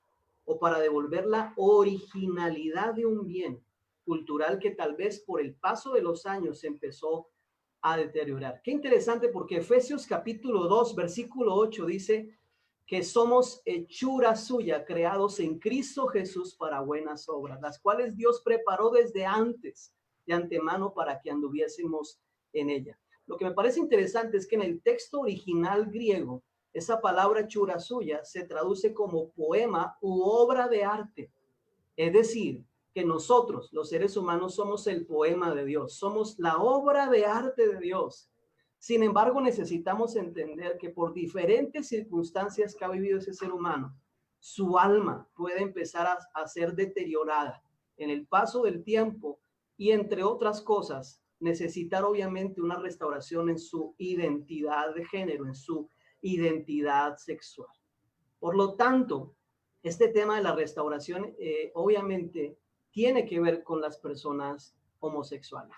o para devolver la originalidad de un bien cultural que tal vez por el paso de los años se empezó a deteriorar. Qué interesante, porque Efesios capítulo 2, versículo 8 dice que somos hechura suya, creados en Cristo Jesús para buenas obras, las cuales Dios preparó desde antes, de antemano, para que anduviésemos en ella. Lo que me parece interesante es que en el texto original griego, esa palabra hechura suya se traduce como poema u obra de arte. Es decir, que nosotros, los seres humanos, somos el poema de Dios, somos la obra de arte de Dios. Sin embargo, necesitamos entender que por diferentes circunstancias que ha vivido ese ser humano, su alma puede empezar a ser deteriorada en el paso del tiempo y, entre otras cosas, necesitar obviamente una restauración en su identidad de género, en su identidad sexual. Por lo tanto, este tema de la restauración obviamente tiene que ver con las personas homosexuales.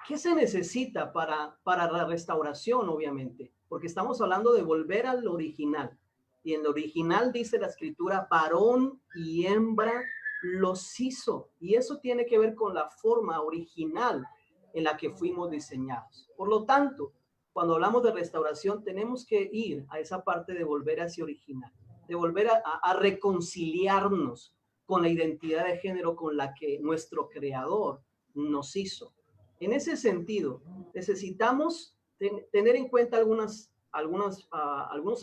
¿Qué se necesita para la restauración, obviamente? Porque estamos hablando de volver al original. Y en el original dice la escritura, varón y hembra los hizo. Y eso tiene que ver con la forma original en la que fuimos diseñados. Por lo tanto, cuando hablamos de restauración, tenemos que ir a esa parte de volver a ese original, de volver a reconciliarnos con la identidad de género con la que nuestro Creador nos hizo. En ese sentido, necesitamos tener en cuenta algunos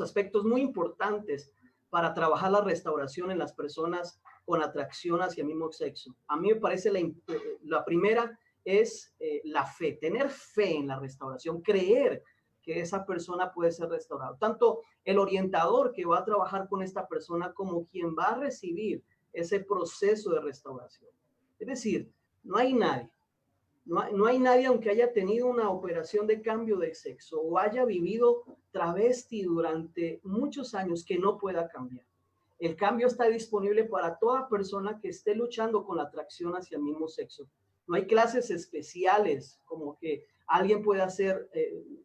aspectos muy importantes para trabajar la restauración en las personas con atracción hacia el mismo sexo. A mí me parece la primera es la fe, tener fe en la restauración, creer que esa persona puede ser restaurada. Tanto el orientador que va a trabajar con esta persona como quien va a recibir ese proceso de restauración. Es decir, no hay nadie, aunque haya tenido una operación de cambio de sexo o haya vivido travesti durante muchos años, que no pueda cambiar. El cambio está disponible para toda persona que esté luchando con la atracción hacia el mismo sexo. No hay clases especiales como que alguien pueda ser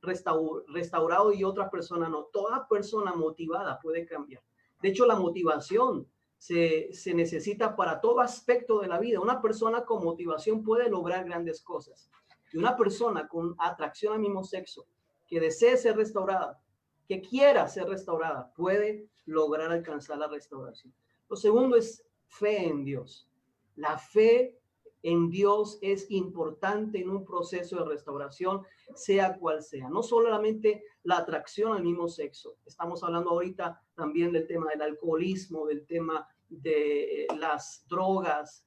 restaurado y otra persona no. Toda persona motivada puede cambiar. De hecho, la motivación se necesita para todo aspecto de la vida. Una persona con motivación puede lograr grandes cosas. Y una persona con atracción al mismo sexo, que desee ser restaurada, que quiera ser restaurada, puede lograr alcanzar la restauración. Lo segundo es fe en Dios. La fe en Dios es importante en un proceso de restauración, sea cual sea. No solamente la atracción al mismo sexo. Estamos hablando ahorita también del tema del alcoholismo, del tema de las drogas.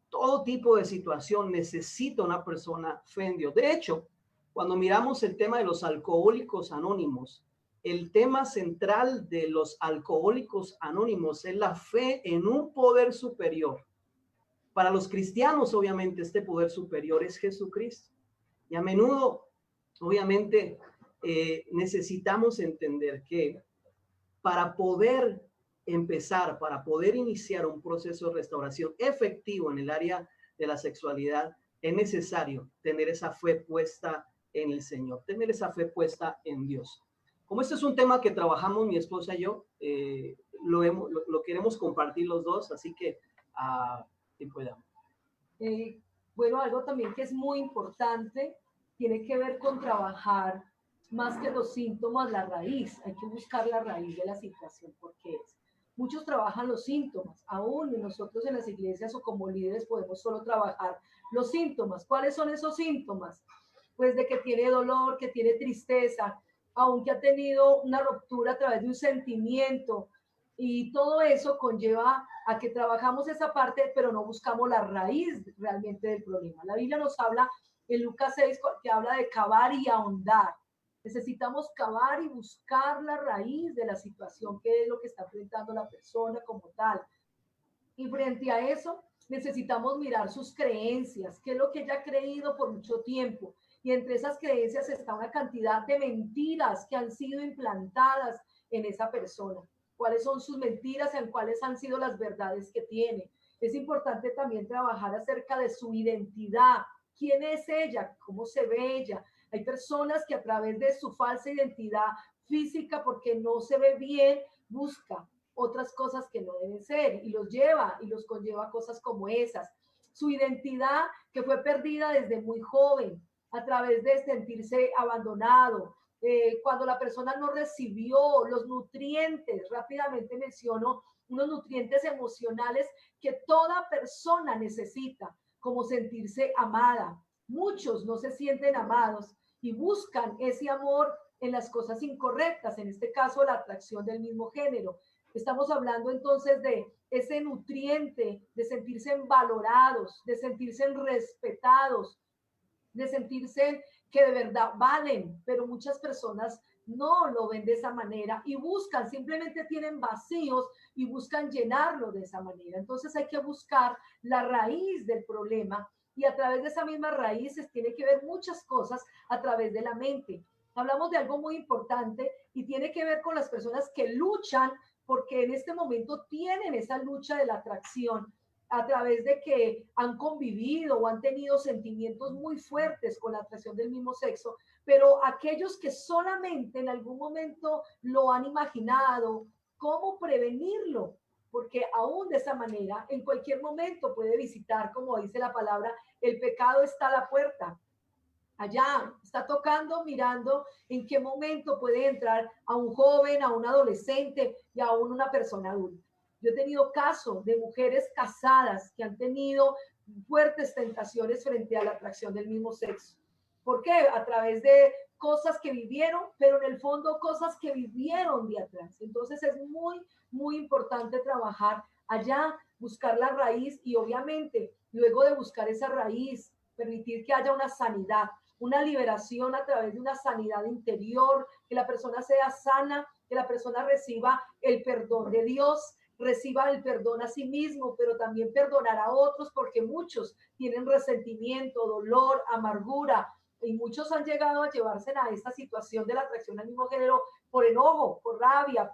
Todo tipo de situación necesita una persona fe en Dios. De hecho, cuando miramos el tema de los alcohólicos anónimos, el tema central de los alcohólicos anónimos es la fe en un poder superior. Para los cristianos, obviamente, este poder superior es Jesucristo. Y a menudo, obviamente, necesitamos entender que para poder empezar, para poder iniciar un proceso de restauración efectivo en el área de la sexualidad, es necesario tener esa fe puesta en el Señor, tener esa fe puesta en Dios. Como este es un tema que trabajamos mi esposa y yo, lo queremos compartir los dos, así que si podamos. Bueno, algo también que es muy importante tiene que ver con trabajar más que los síntomas, la raíz. Hay que buscar la raíz de la situación, porque muchos trabajan los síntomas. Aún nosotros en las iglesias o como líderes podemos solo trabajar los síntomas. ¿Cuáles son esos síntomas? Pues de que tiene dolor, que tiene tristeza, aunque ha tenido una ruptura a través de un sentimiento. Y todo eso conlleva a que trabajamos esa parte, pero no buscamos la raíz realmente del problema. La Biblia nos habla en Lucas 6, que habla de cavar y ahondar. Necesitamos cavar y buscar la raíz de la situación, qué es lo que está enfrentando la persona como tal. Y frente a eso, necesitamos mirar sus creencias, qué es lo que ella ha creído por mucho tiempo. Y entre esas creencias está una cantidad de mentiras que han sido implantadas en esa persona. ¿Cuáles son sus mentiras? ¿En cuáles han sido las verdades que tiene? Es importante también trabajar acerca de su identidad. ¿Quién es ella? ¿Cómo se ve ella? Hay personas que a través de su falsa identidad física, porque no se ve bien, busca otras cosas que no deben ser y los lleva y los conlleva a cosas como esas. Su identidad que fue perdida desde muy joven a través de sentirse abandonado, cuando la persona no recibió los nutrientes, rápidamente menciono unos nutrientes emocionales que toda persona necesita, como sentirse amada. Muchos no se sienten amados y buscan ese amor en las cosas incorrectas, en este caso la atracción del mismo género. Estamos hablando entonces de ese nutriente, de sentirse valorados, de sentirse respetados, de sentirse que de verdad valen, pero muchas personas no lo ven de esa manera y buscan, simplemente tienen vacíos y buscan llenarlo de esa manera. Entonces hay que buscar la raíz del problema y a través de esas mismas raíces tiene que ver muchas cosas a través de la mente. Hablamos de algo muy importante y tiene que ver con las personas que luchan porque en este momento tienen esa lucha de la atracción a través de que han convivido o han tenido sentimientos muy fuertes con la atracción del mismo sexo, pero aquellos que solamente en algún momento lo han imaginado, ¿cómo prevenirlo? Porque aún de esa manera, en cualquier momento puede visitar, como dice la palabra, el pecado está a la puerta. Allá está tocando, mirando en qué momento puede entrar a un joven, a un adolescente y aún una persona adulta. Yo he tenido casos de mujeres casadas que han tenido fuertes tentaciones frente a la atracción del mismo sexo. ¿Por qué? A través de cosas que vivieron, pero en el fondo cosas que vivieron de atrás. Entonces es muy importante trabajar allá, buscar la raíz y obviamente luego de buscar esa raíz, permitir que haya una sanidad, una liberación a través de una sanidad interior, que la persona sea sana, que la persona reciba el perdón de Dios, reciba el perdón a sí mismo, pero también perdonar a otros, porque muchos tienen resentimiento, dolor, amargura, y muchos han llegado a llevarse a esta situación de la atracción al mismo género por enojo, por rabia,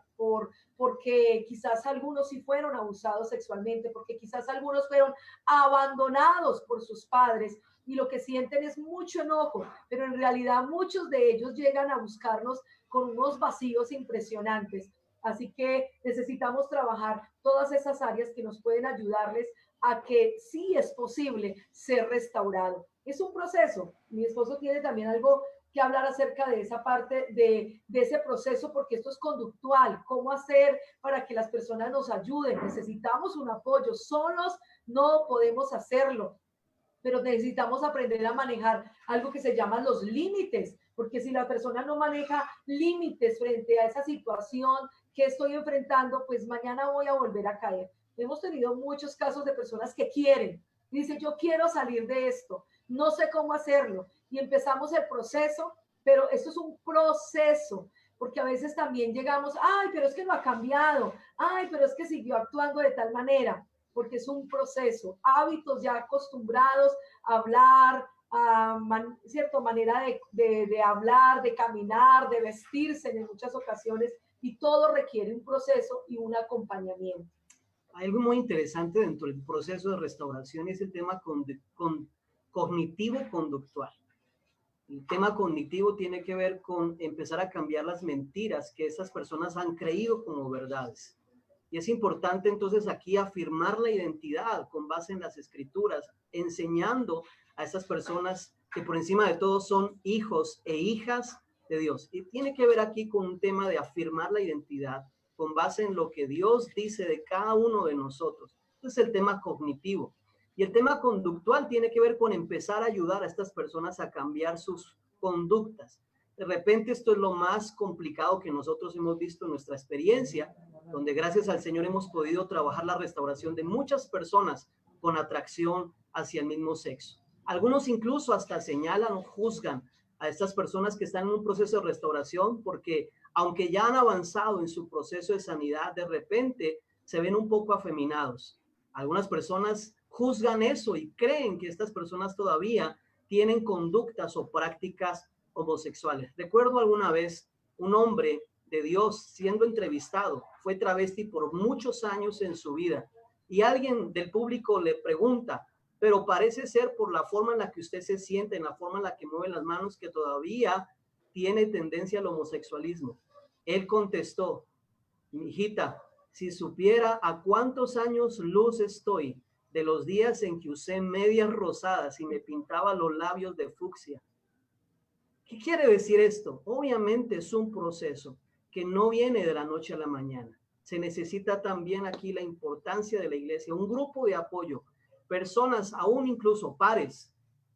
porque quizás algunos sí fueron abusados sexualmente, porque quizás algunos fueron abandonados por sus padres y lo que sienten es mucho enojo, pero en realidad muchos de ellos llegan a buscarnos con unos vacíos impresionantes. Así que necesitamos trabajar todas esas áreas que nos pueden ayudarles a que sí es posible ser restaurado. Es un proceso. Mi esposo tiene también algo que hablar acerca de esa parte de ese proceso, porque esto es conductual. ¿Cómo hacer para que las personas nos ayuden? Necesitamos un apoyo. Solos no podemos hacerlo, pero necesitamos aprender a manejar algo que se llaman los límites, porque si la persona no maneja límites frente a esa situación que estoy enfrentando, pues mañana voy a volver a caer. Hemos tenido muchos casos de personas que quieren, dicen yo quiero salir de esto, no sé cómo hacerlo, y empezamos el proceso, pero esto es un proceso, porque a veces también llegamos, ay, pero es que no ha cambiado, ay, pero es que siguió actuando de tal manera, porque es un proceso, hábitos ya acostumbrados a hablar, cierta manera de hablar, de caminar, de vestirse en muchas ocasiones, y todo requiere un proceso y un acompañamiento. Hay algo muy interesante dentro del proceso de restauración y es el tema cognitivo-conductual. El tema cognitivo tiene que ver con empezar a cambiar las mentiras que esas personas han creído como verdades. Y es importante entonces aquí afirmar la identidad con base en las escrituras, enseñando a esas personas que por encima de todo son hijos e hijas de Dios. Y tiene que ver aquí con un tema de afirmar la identidad con base en lo que Dios dice de cada uno de nosotros. Ese es el tema cognitivo. Y el tema conductual tiene que ver con empezar a ayudar a estas personas a cambiar sus conductas. De repente esto es lo más complicado que nosotros hemos visto en nuestra experiencia, donde gracias al Señor hemos podido trabajar la restauración de muchas personas con atracción hacia el mismo sexo. Algunos incluso hasta señalan o juzgan a estas personas que están en un proceso de restauración porque aunque ya han avanzado en su proceso de sanidad, de repente se ven un poco afeminados. Algunas personas juzgan eso y creen que estas personas todavía tienen conductas o prácticas homosexuales. Recuerdo alguna vez un hombre de Dios siendo entrevistado, fue travesti por muchos años en su vida y alguien del público le pregunta, pero parece ser por la forma en la que usted se siente, en la forma en la que mueve las manos, que todavía tiene tendencia al homosexualismo. Él contestó, hijita, si supiera a cuántos años luz estoy de los días en que usé medias rosadas y me pintaba los labios de fucsia. ¿Qué quiere decir esto? Obviamente es un proceso que no viene de la noche a la mañana. Se necesita también aquí la importancia de la iglesia, un grupo de apoyo, personas, aún incluso pares.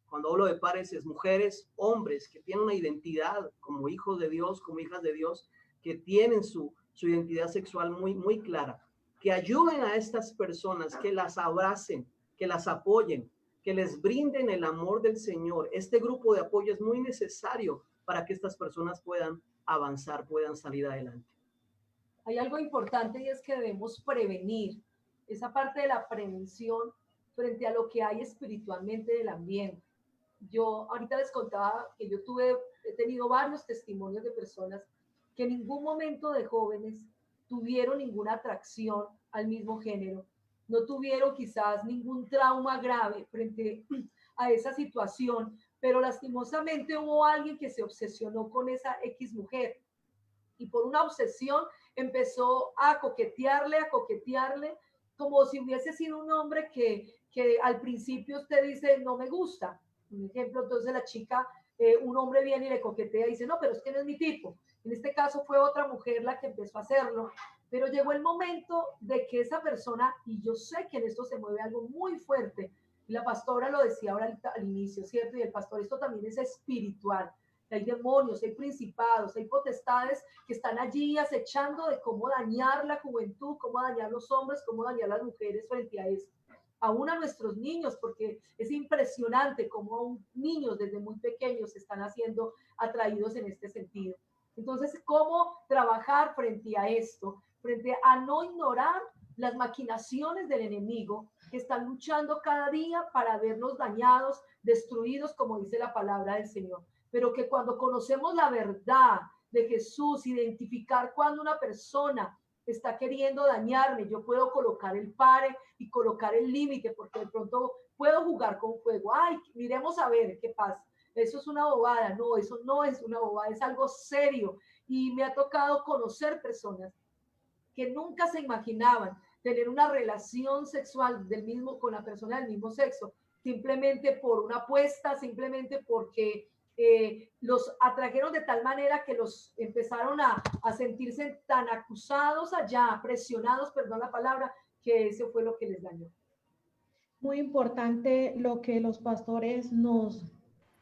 Cuando hablo de pares es mujeres, hombres que tienen una identidad como hijos de Dios, como hijas de Dios, que tienen su identidad sexual muy clara, que ayuden a estas personas, que las abracen, que las apoyen, que les brinden el amor del Señor. Este grupo de apoyo es muy necesario para que estas personas puedan avanzar, puedan salir adelante. Hay algo importante y es que debemos prevenir. Esa parte de la prevención frente a lo que hay espiritualmente del ambiente. Yo ahorita les contaba que he tenido varios testimonios de personas que en ningún momento de jóvenes tuvieron ninguna atracción al mismo género, no tuvieron quizás ningún trauma grave frente a esa situación, pero lastimosamente hubo alguien que se obsesionó con esa X mujer y por una obsesión empezó a coquetearle, como si hubiese sido un hombre que al principio usted dice, no me gusta. Un ejemplo, entonces la chica, un hombre viene y le coquetea y dice, no, pero es que no es mi tipo. En este caso fue otra mujer la que empezó a hacerlo, pero llegó el momento de que esa persona, y yo sé que en esto se mueve algo muy fuerte, y la pastora lo decía ahora al inicio, ¿cierto? Y el pastor, esto también es espiritual. Hay demonios, hay principados, hay potestades que están allí acechando de cómo dañar la juventud, cómo dañar los hombres, cómo dañar las mujeres frente a esto. Aún a nuestros niños, porque es impresionante cómo niños desde muy pequeños se están haciendo atraídos en este sentido. Entonces, ¿cómo trabajar frente a esto? Frente a no ignorar las maquinaciones del enemigo que están luchando cada día para vernos dañados, destruidos, como dice la palabra del Señor. Pero que cuando conocemos la verdad de Jesús, identificar cuando una persona está queriendo dañarme, yo puedo colocar el pare y colocar el límite, porque de pronto puedo jugar con fuego. Ay, miremos a ver qué pasa. Eso es una bobada. No, eso no es una bobada, es algo serio. Y me ha tocado conocer personas que nunca se imaginaban tener una relación sexual con la persona del mismo sexo, simplemente por una apuesta, simplemente porque los atrajeron de tal manera que los empezaron a sentirse tan acusados allá, presionados, perdón la palabra, que eso fue lo que les dañó. Muy importante lo que los pastores nos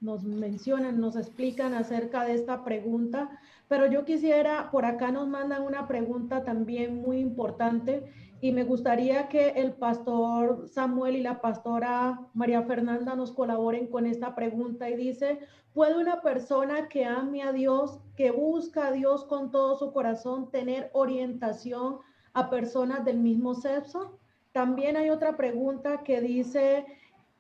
mencionan, nos explican acerca de esta pregunta, pero yo quisiera, por acá nos mandan una pregunta también muy importante y me gustaría que el pastor Samuel y la pastora María Fernanda nos colaboren con esta pregunta y dice, ¿puede una persona que ame a Dios, que busca a Dios con todo su corazón, tener orientación a personas del mismo sexo? También hay otra pregunta que dice,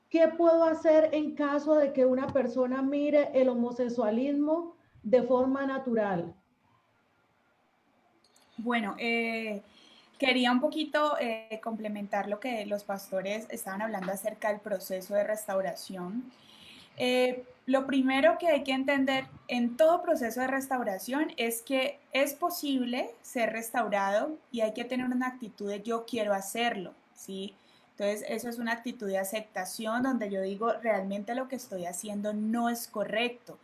¿qué puedo hacer en caso de que una persona mire el homosexualismo de forma natural? Bueno, quería un poquito complementar lo que los pastores estaban hablando acerca del proceso de restauración. Lo primero que hay que entender en todo proceso de restauración es que es posible ser restaurado y hay que tener una actitud de yo quiero hacerlo, ¿sí? Entonces, eso es una actitud de aceptación donde yo digo, realmente lo que estoy haciendo no es correcto.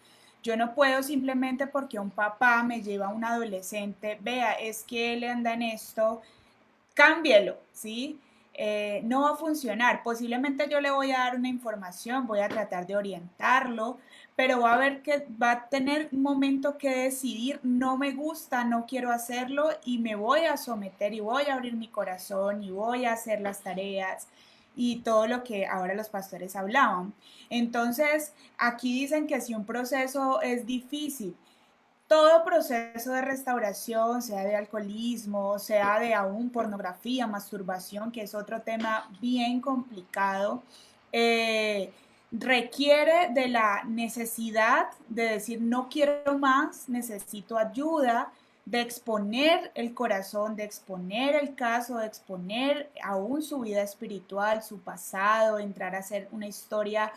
Yo no puedo simplemente porque un papá me lleva a un adolescente, vea, es que él anda en esto, cámbielo, ¿sí? No va a funcionar. Posiblemente yo le voy a dar una información, voy a tratar de orientarlo, pero va a ver que va a tener un momento que decidir, no me gusta, no quiero hacerlo y me voy a someter y voy a abrir mi corazón y voy a hacer las tareas y todo lo que ahora los pastores hablaban. Entonces, aquí dicen que si un proceso es difícil, todo proceso de restauración, sea de alcoholismo, sea de aún pornografía, masturbación, que es otro tema bien complicado, requiere de la necesidad de decir no quiero más, necesito ayuda, de exponer el corazón, de exponer el caso, de exponer aún su vida espiritual, su pasado, entrar a hacer una historia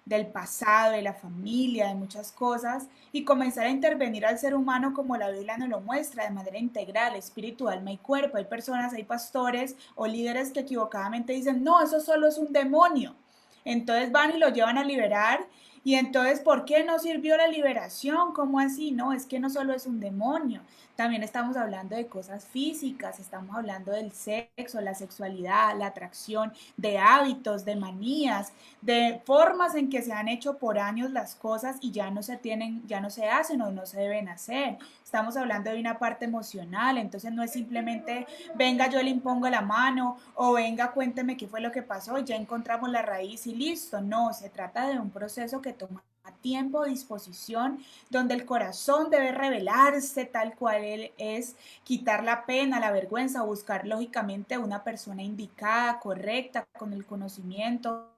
del pasado, de la familia, de muchas cosas, y comenzar a intervenir al ser humano como la Biblia nos lo muestra, de manera integral, espiritual, alma y cuerpo. Hay personas, hay pastores o líderes que equivocadamente dicen, no, eso solo es un demonio. Entonces van y lo llevan a liberar, y entonces, ¿por qué no sirvió la liberación? ¿Cómo así? No, es que no solo es un demonio, también estamos hablando de cosas físicas, estamos hablando del sexo, la sexualidad, la atracción, de hábitos, de manías, de formas en que se han hecho por años las cosas y ya no se tienen, ya no se hacen o no se deben hacer. Estamos hablando de una parte emocional, entonces no es simplemente venga yo le impongo la mano o venga cuénteme qué fue lo que pasó y ya encontramos la raíz y listo. No, se trata de un proceso que toma tiempo, disposición, donde el corazón debe revelarse tal cual él es, quitar la pena, la vergüenza, buscar lógicamente una persona indicada, correcta, con el conocimiento,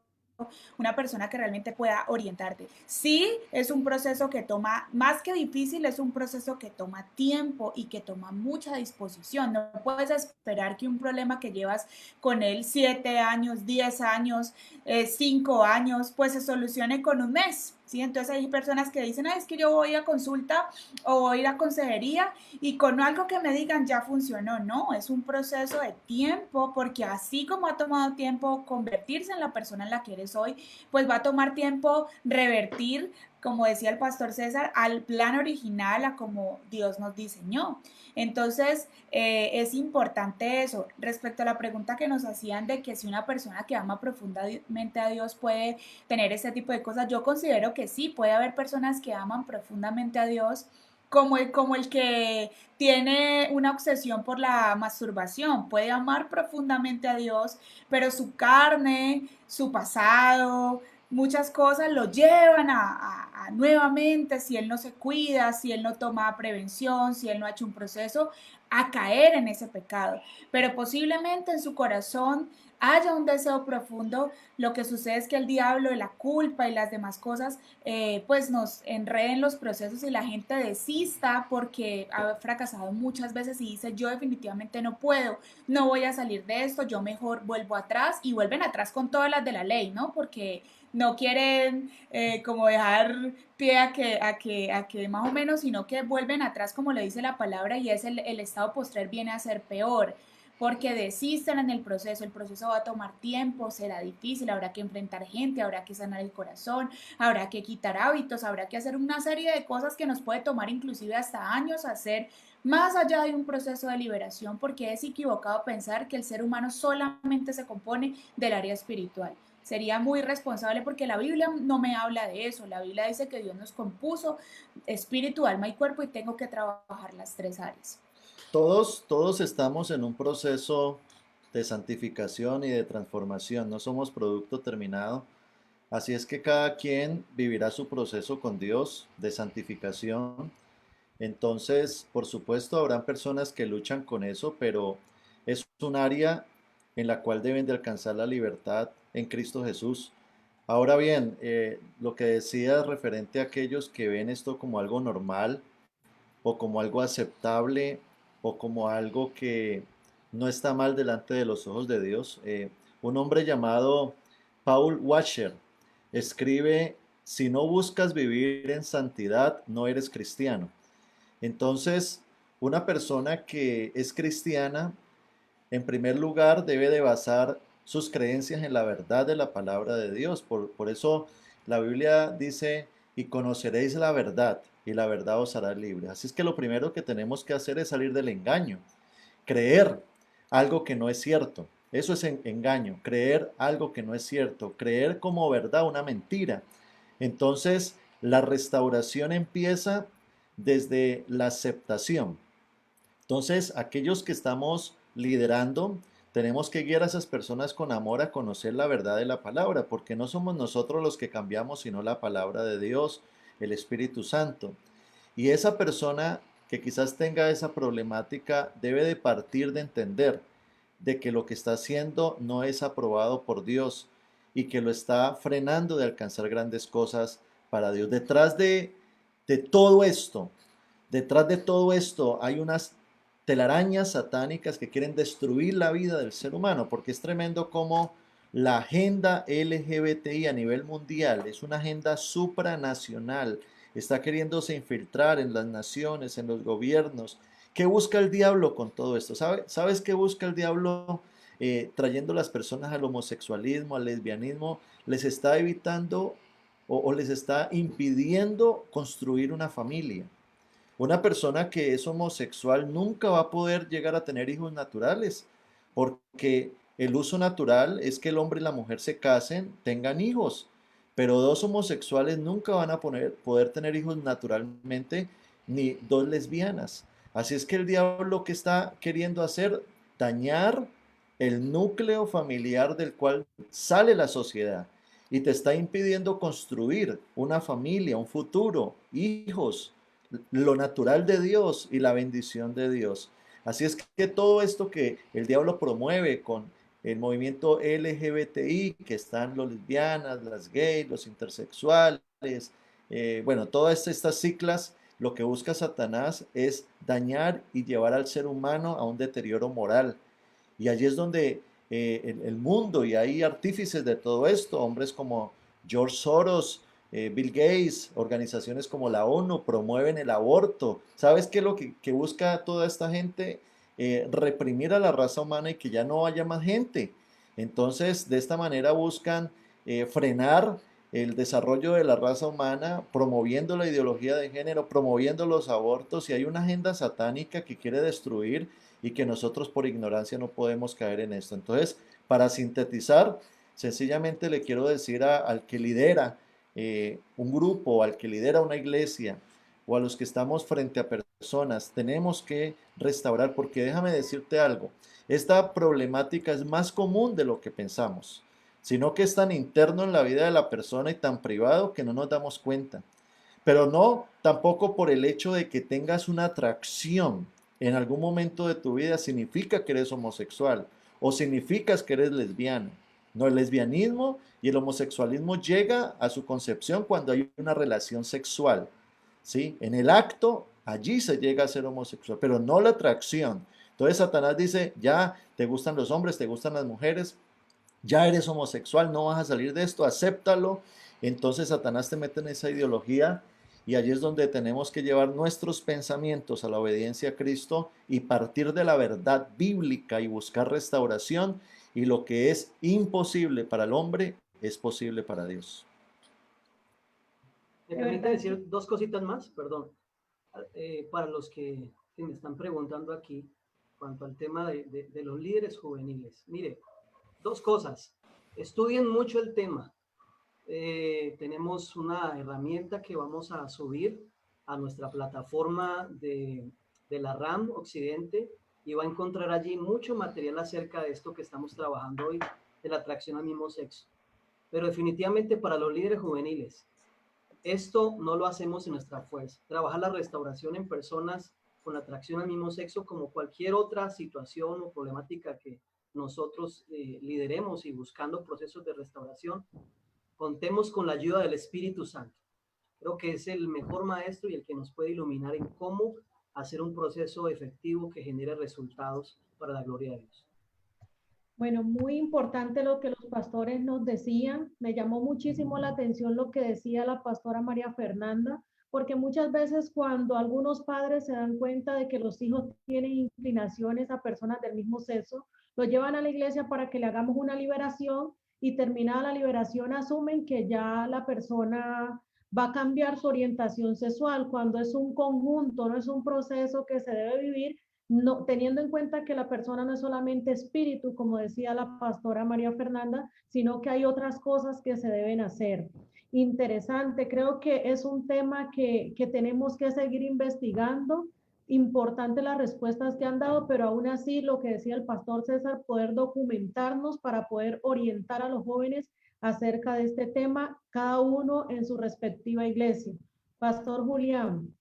una persona que realmente pueda orientarte. Sí, es un proceso que toma, más que difícil, es un proceso que toma tiempo y que toma mucha disposición. No puedes esperar que un problema que llevas con él 7 años, 10 años, 5 años, pues se solucione con un mes. ¿Sí? Entonces hay personas que dicen, es que yo voy a consulta o voy a ir a consejería y con algo que me digan ya funcionó. No, es un proceso de tiempo, porque así como ha tomado tiempo convertirse en la persona en la que eres hoy, pues va a tomar tiempo revertir, como decía el pastor César, al plan original, a como Dios nos diseñó. Entonces, es importante eso. Respecto a la pregunta que nos hacían de que si una persona que ama profundamente a Dios puede tener ese tipo de cosas, yo considero que sí, puede haber personas que aman profundamente a Dios, como el que tiene una obsesión por la masturbación, puede amar profundamente a Dios, pero su carne, su pasado, muchas cosas lo llevan a nuevamente, si él no se cuida, si él no toma prevención, si él no ha hecho un proceso, a caer en ese pecado. Pero posiblemente en su corazón haya un deseo profundo. Lo que sucede es que el diablo, la culpa y las demás cosas, pues nos enreden los procesos y la gente desista porque ha fracasado muchas veces y dice, yo definitivamente no puedo, no voy a salir de esto, yo mejor vuelvo atrás, y vuelven atrás con todas las de la ley, ¿no? Porque no quieren como dejar pie a que más o menos, sino que vuelven atrás como le dice la palabra, y es el estado postrer viene a ser peor, porque desisten en el proceso va a tomar tiempo, será difícil, habrá que enfrentar gente, habrá que sanar el corazón, habrá que quitar hábitos, habrá que hacer una serie de cosas que nos puede tomar inclusive hasta años hacer, más allá de un proceso de liberación, porque es equivocado pensar que el ser humano solamente se compone del área espiritual. Sería muy irresponsable, porque la Biblia no me habla de eso. La Biblia dice que Dios nos compuso espíritu, alma y cuerpo, y tengo que trabajar las 3 áreas. Todos estamos en un proceso de santificación y de transformación, no somos producto terminado. Así es que cada quien vivirá su proceso con Dios de santificación. Entonces, por supuesto, habrán personas que luchan con eso, pero es un área en la cual deben de alcanzar la libertad en Cristo Jesús. Ahora bien, lo que decía referente a aquellos que ven esto como algo normal o como algo aceptable o como algo que no está mal delante de los ojos de Dios. Un hombre llamado Paul Washer escribe, si no buscas vivir en santidad, no eres cristiano. Entonces, una persona que es cristiana, en primer lugar, debe de basar sus creencias en la verdad de la palabra de Dios. Por eso la Biblia dice, y conoceréis la verdad, y la verdad os hará libre. Así es que lo primero que tenemos que hacer es salir del engaño, creer algo que no es cierto. Eso es engaño, creer algo que no es cierto, creer como verdad una mentira. Entonces, la restauración empieza desde la aceptación. Entonces, aquellos que estamos liderando, tenemos que guiar a esas personas con amor a conocer la verdad de la palabra, porque no somos nosotros los que cambiamos, sino la palabra de Dios, el Espíritu Santo. Y esa persona que quizás tenga esa problemática debe de partir de entender de que lo que está haciendo no es aprobado por Dios y que lo está frenando de alcanzar grandes cosas para Dios. De todo esto, detrás de todo esto hay unas telarañas satánicas que quieren destruir la vida del ser humano, porque es tremendo como la agenda LGBTI a nivel mundial es una agenda supranacional, está queriéndose infiltrar en las naciones, en los gobiernos. ¿Qué busca el diablo con todo esto? ¿Sabes qué busca el diablo trayendo a las personas al homosexualismo, al lesbianismo? Les está evitando o les está impidiendo construir una familia. Una persona que es homosexual nunca va a poder llegar a tener hijos naturales, porque el uso natural es que el hombre y la mujer se casen, tengan hijos, pero dos homosexuales nunca van a poder tener hijos naturalmente, ni dos lesbianas. Así es que el diablo que está queriendo hacer, dañar el núcleo familiar del cual sale la sociedad. y te está impidiendo construir una familia, un futuro, hijos, lo natural de Dios y la bendición de Dios. Así es que todo esto que el diablo promueve con el movimiento LGBTI, que están los lesbianas, las gays, los intersexuales, bueno, todas estas siglas, lo que busca Satanás es dañar y llevar al ser humano a un deterioro moral. Y allí es donde el mundo, y hay artífices de todo esto, hombres como George Soros, Bill Gates, organizaciones como la ONU, promueven el aborto. ¿Sabes qué es lo que busca toda esta gente? Reprimir a la raza humana y que ya no haya más gente. Entonces, de esta manera buscan frenar el desarrollo de la raza humana, promoviendo la ideología de género, promoviendo los abortos, y hay una agenda satánica que quiere destruir y que nosotros por ignorancia no podemos caer en esto. Entonces, para sintetizar, sencillamente le quiero decir al que lidera un grupo, al que lidera una iglesia, o a los que estamos frente a personas, tenemos que restaurar, porque déjame decirte algo, esta problemática es más común de lo que pensamos, sino que es tan interno en la vida de la persona y tan privado que no nos damos cuenta. Pero no tampoco por el hecho de que tengas una atracción en algún momento de tu vida significa que eres homosexual o significas que eres lesbiana. No, el lesbianismo y el homosexualismo llega a su concepción cuando hay una relación sexual, ¿sí? En el acto, allí se llega a ser homosexual, pero no la atracción. Entonces Satanás dice, ya te gustan los hombres, te gustan las mujeres, ya eres homosexual, no vas a salir de esto, acéptalo. Entonces Satanás te mete en esa ideología y allí es donde tenemos que llevar nuestros pensamientos a la obediencia a Cristo y partir de la verdad bíblica y buscar restauración, y lo que es imposible para el hombre es posible para Dios. ¿Me permite decir dos cositas más? Perdón. Para los que me están preguntando aquí, cuanto al tema de los líderes juveniles. Mire, dos cosas. Estudien mucho el tema. Tenemos una herramienta que vamos a subir a nuestra plataforma de la RAM Occidente, y va a encontrar allí mucho material acerca de esto que estamos trabajando hoy, de la atracción al mismo sexo. Pero definitivamente para los líderes juveniles, esto no lo hacemos en nuestra fuerza. Trabajar la restauración en personas con la atracción al mismo sexo, como cualquier otra situación o problemática que nosotros lideremos y buscando procesos de restauración, contemos con la ayuda del Espíritu Santo. Creo que es el mejor maestro y el que nos puede iluminar en cómo hacer un proceso efectivo que genere resultados para la gloria de Dios. Bueno, muy importante lo que los pastores nos decían. Me llamó muchísimo la atención lo que decía la pastora María Fernanda, porque muchas veces cuando algunos padres se dan cuenta de que los hijos tienen inclinaciones a personas del mismo sexo, los llevan a la iglesia para que le hagamos una liberación, y terminada la liberación asumen que ya la persona va a cambiar su orientación sexual, cuando es un conjunto, no es un proceso que se debe vivir, no, teniendo en cuenta que la persona no es solamente espíritu, como decía la pastora María Fernanda, sino que hay otras cosas que se deben hacer. Interesante, creo que es un tema que tenemos que seguir investigando. Importante las respuestas que han dado, pero aún así lo que decía el pastor César, poder documentarnos para poder orientar a los jóvenes acerca de este tema, cada uno en su respectiva iglesia. Pastor Julián.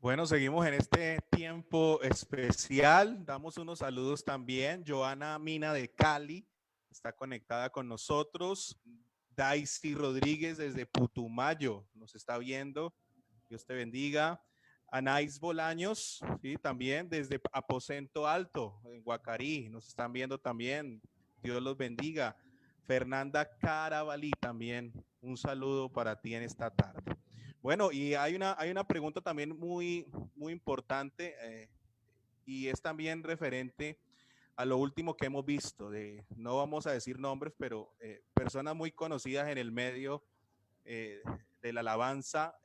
Bueno, seguimos en este tiempo especial. Damos unos saludos también. Joana Mina de Cali está conectada con nosotros. Daisy Rodríguez desde Putumayo nos está viendo. Dios te bendiga. Anais Bolaños, sí, también desde Aposento Alto, en Guacarí, nos están viendo también. Dios los bendiga. Fernanda Carabalí también, un saludo para ti en esta tarde. Bueno, y hay una pregunta también muy importante, y es también referente a lo último que hemos visto, no vamos a decir nombres, pero personas muy conocidas en el medio de la alabanza,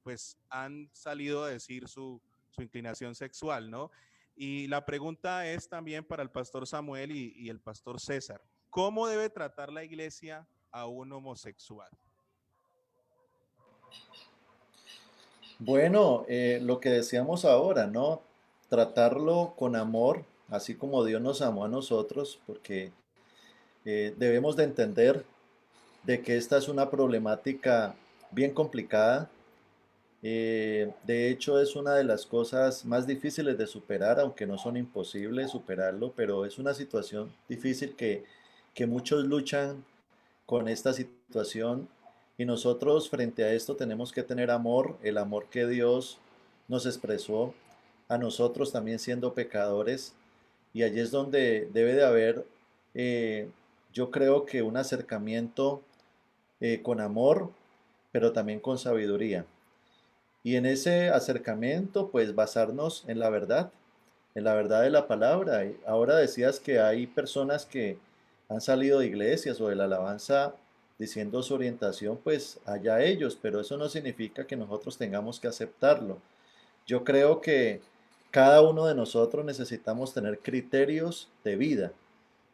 pues han salido a decir su inclinación sexual, ¿no? Y la pregunta es también para el pastor Samuel y el pastor César. ¿Cómo debe tratar la iglesia a un homosexual? Bueno, lo que decíamos ahora, ¿no? Tratarlo con amor, así como Dios nos amó a nosotros, porque debemos de entender de que esta es una problemática bien complicada. De hecho, es una de las cosas más difíciles de superar, aunque no son imposibles superarlo, pero es una situación difícil que muchos luchan con esta situación y nosotros frente a esto tenemos que tener amor, el amor que Dios nos expresó a nosotros también siendo pecadores y allí es donde debe de haber, eh, yo creo que un acercamiento con amor, pero también con sabiduría. Y en ese acercamiento, pues basarnos en la verdad de la palabra. Y ahora decías que hay personas que han salido de iglesias o de la alabanza diciendo su orientación, pues allá ellos, pero eso no significa que nosotros tengamos que aceptarlo. Yo creo que cada uno de nosotros necesitamos tener criterios de vida.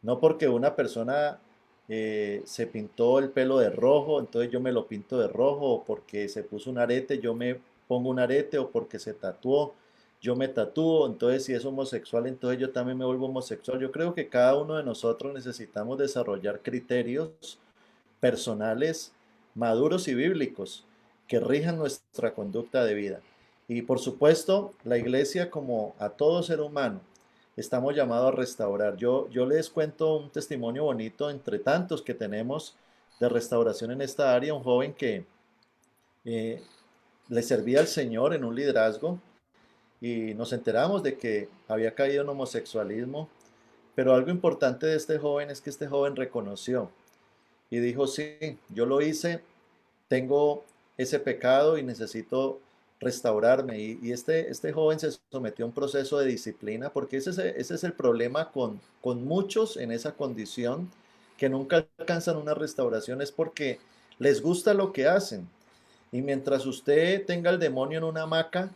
No porque una persona se pintó el pelo de rojo, entonces yo me lo pinto de rojo, o porque se puso un arete, yo me pongo un arete, o porque se tatuó, yo me tatúo, entonces si es homosexual, entonces yo también me vuelvo homosexual. Yo creo que cada uno de nosotros necesitamos desarrollar criterios personales, maduros y bíblicos que rijan nuestra conducta de vida. Y por supuesto, la iglesia, como a todo ser humano, estamos llamados a restaurar. Yo les cuento un testimonio bonito entre tantos que tenemos de restauración en esta área. Un joven que eh, le servía al Señor en un liderazgo y nos enteramos de que había caído en homosexualismo. Pero algo importante de este joven es que este joven reconoció y dijo, sí, yo lo hice, tengo ese pecado y necesito restaurarme. Y este joven se sometió a un proceso de disciplina, porque ese es el problema con muchos en esa condición que nunca alcanzan una restauración, es porque les gusta lo que hacen. Y mientras usted tenga el demonio en una hamaca,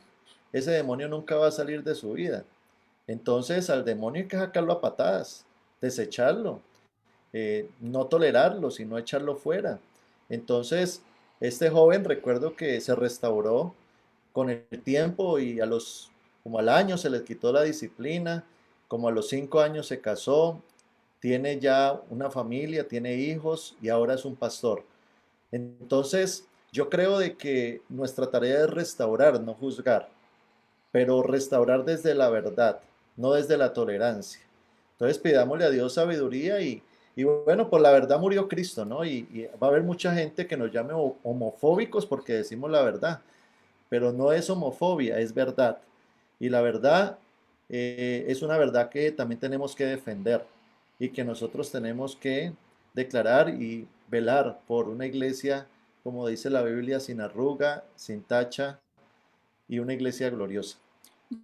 ese demonio nunca va a salir de su vida. Entonces al demonio hay que sacarlo a patadas, desecharlo, no tolerarlo, sino echarlo fuera. Entonces, este joven recuerdo que se restauró con el tiempo y como al año se le quitó la disciplina, como a los 5 años se casó, tiene ya una familia, tiene hijos y ahora es un pastor. Entonces, yo creo de que nuestra tarea es restaurar, no juzgar, pero restaurar desde la verdad, no desde la tolerancia. Entonces pidámosle a Dios sabiduría y bueno, por la verdad murió Cristo, ¿no? Y va a haber mucha gente que nos llame homofóbicos porque decimos la verdad, pero no es homofobia, es verdad. Y la verdad es una verdad que también tenemos que defender y que nosotros tenemos que declarar y velar por una iglesia, como dice la Biblia, sin arruga, sin tacha y una iglesia gloriosa.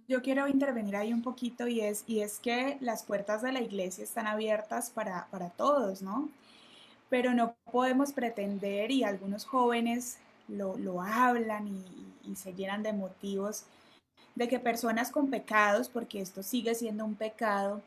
Yo quiero intervenir ahí un poquito y es que las puertas de la iglesia están abiertas para todos, ¿no? Pero no podemos pretender, y algunos jóvenes lo hablan y se llenan de motivos, de que personas con pecados, porque esto sigue siendo un pecado,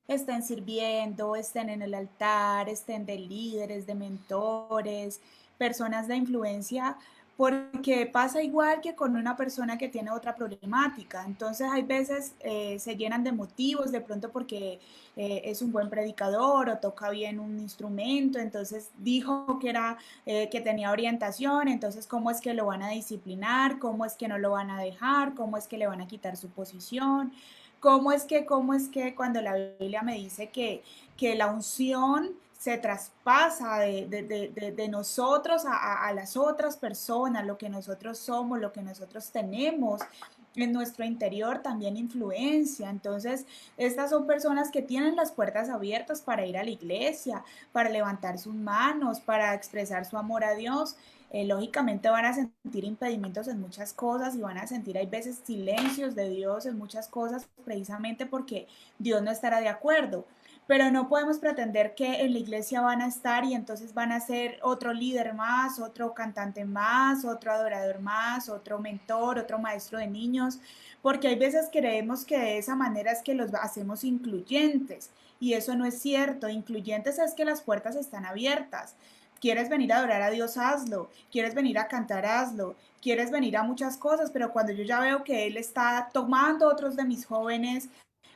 estén sirviendo, estén en el altar, estén de líderes, de mentores, personas de influencia, porque pasa igual que con una persona que tiene otra problemática. Entonces hay veces se llenan de motivos, de pronto porque es un buen predicador o toca bien un instrumento, entonces dijo que era que tenía orientación, entonces cómo es que lo van a disciplinar, cómo es que no lo van a dejar, cómo es que le van a quitar su posición. Cómo es que cuando la Biblia me dice que la unción se traspasa de nosotros a las otras personas, lo que nosotros somos, lo que nosotros tenemos en nuestro interior también influencia. Entonces, estas son personas que tienen las puertas abiertas para ir a la iglesia, para levantar sus manos, para expresar su amor a Dios. Lógicamente van a sentir impedimentos en muchas cosas y van a sentir hay veces silencios de Dios en muchas cosas precisamente porque Dios no estará de acuerdo. Pero no podemos pretender que en la iglesia van a estar y entonces van a ser otro líder más, otro cantante más, otro adorador más, otro mentor, otro maestro de niños, porque hay veces creemos que de esa manera es que los hacemos incluyentes y eso no es cierto. Incluyentes es que las puertas están abiertas. Quieres venir a adorar a Dios, hazlo. Quieres venir a cantar, hazlo. Quieres venir a muchas cosas, pero cuando yo ya veo que Él está tomando otros de mis jóvenes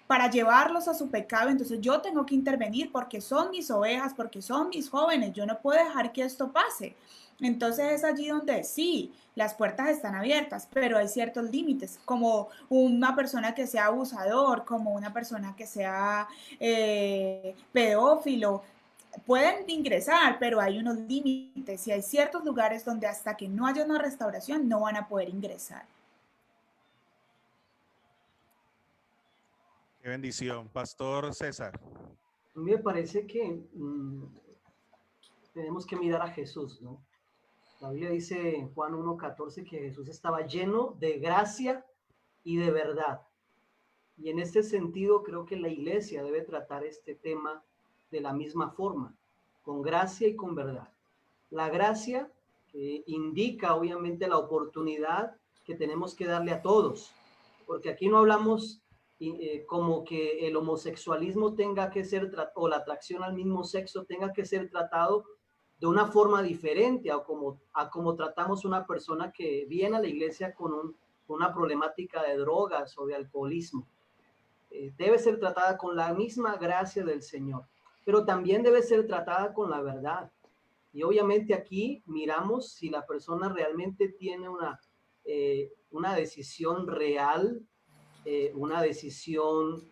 para llevarlos a su pecado. Entonces yo tengo que intervenir porque son mis ovejas, porque son mis jóvenes. Yo no puedo dejar que esto pase. Entonces es allí donde sí, las puertas están abiertas, pero hay ciertos límites, como una persona que sea abusador, como una persona que sea pedófilo. Pueden ingresar, pero hay unos límites y hay ciertos lugares donde hasta que no haya una restauración no van a poder ingresar. Qué bendición. Pastor César. A mí me parece que tenemos que mirar a Jesús, ¿no? La Biblia dice en Juan 1:14 que Jesús estaba lleno de gracia y de verdad. Y en este sentido creo que la iglesia debe tratar este tema de la misma forma, con gracia y con verdad. La gracia indica obviamente la oportunidad que tenemos que darle a todos, porque aquí no hablamos como que el homosexualismo tenga que ser o la atracción al mismo sexo tenga que ser tratado de una forma diferente a como tratamos una persona que viene a la iglesia con una problemática de drogas o de alcoholismo. Debe ser tratada con la misma gracia del Señor, pero también debe ser tratada con la verdad. Y obviamente aquí miramos si la persona realmente tiene una decisión real, una decisión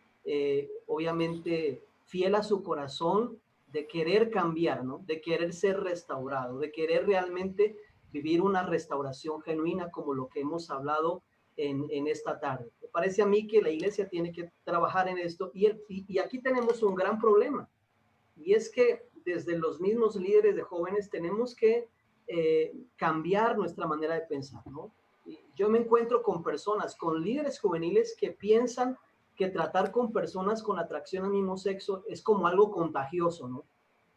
obviamente fiel a su corazón de querer cambiar, ¿no? De querer ser restaurado, de querer realmente vivir una restauración genuina como lo que hemos hablado en esta tarde. Me parece a mí que la iglesia tiene que trabajar en esto y aquí tenemos un gran problema y es que desde los mismos líderes de jóvenes tenemos que cambiar nuestra manera de pensar, ¿no? Yo me encuentro con personas, con líderes juveniles que piensan que tratar con personas con atracción al mismo sexo es como algo contagioso, ¿no?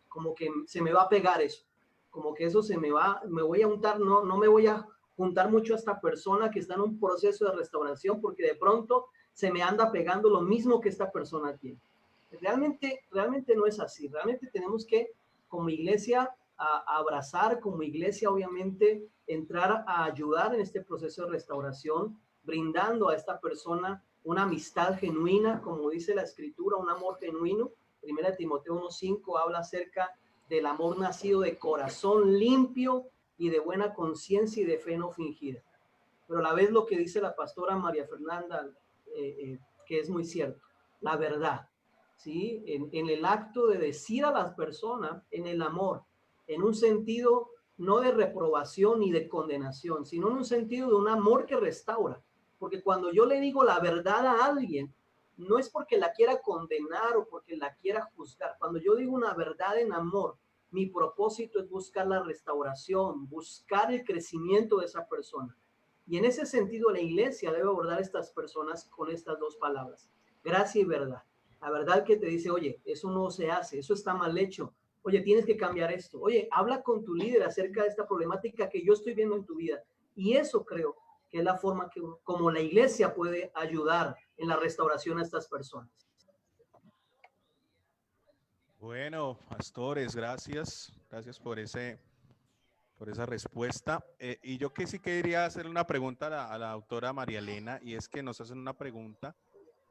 Como que se me va a pegar eso, como que eso me voy a untar, no me voy a juntar mucho a esta persona que está en un proceso de restauración porque de pronto se me anda pegando lo mismo que esta persona tiene. Realmente no es así. Realmente tenemos que, como iglesia, a abrazar, como iglesia, obviamente, entrar a ayudar en este proceso de restauración, brindando a esta persona una amistad genuina, como dice la Escritura, un amor genuino. Primera Timoteo 1:5 habla acerca del amor nacido de corazón limpio y de buena conciencia y de fe no fingida. Pero a la vez lo que dice la pastora María Fernanda, que es muy cierto, la verdad. ¿Sí? En el acto de decir a las personas en el amor, en un sentido no de reprobación ni de condenación, sino en un sentido de un amor que restaura. Porque cuando yo le digo la verdad a alguien, no es porque la quiera condenar o porque la quiera juzgar. Cuando yo digo una verdad en amor, mi propósito es buscar la restauración, buscar el crecimiento de esa persona. Y en ese sentido, la iglesia debe abordar a estas personas con estas dos palabras, gracia y verdad. La verdad que te dice, oye, eso no se hace, eso está mal hecho. Oye, tienes que cambiar esto. Oye, habla con tu líder acerca de esta problemática que yo estoy viendo en tu vida. Y eso creo que es la forma que como la iglesia puede ayudar en la restauración a estas personas. Bueno, pastores, gracias. Gracias por esa respuesta. Y yo que sí quería hacerle una pregunta a la doctora María Elena, y es que nos hacen una pregunta.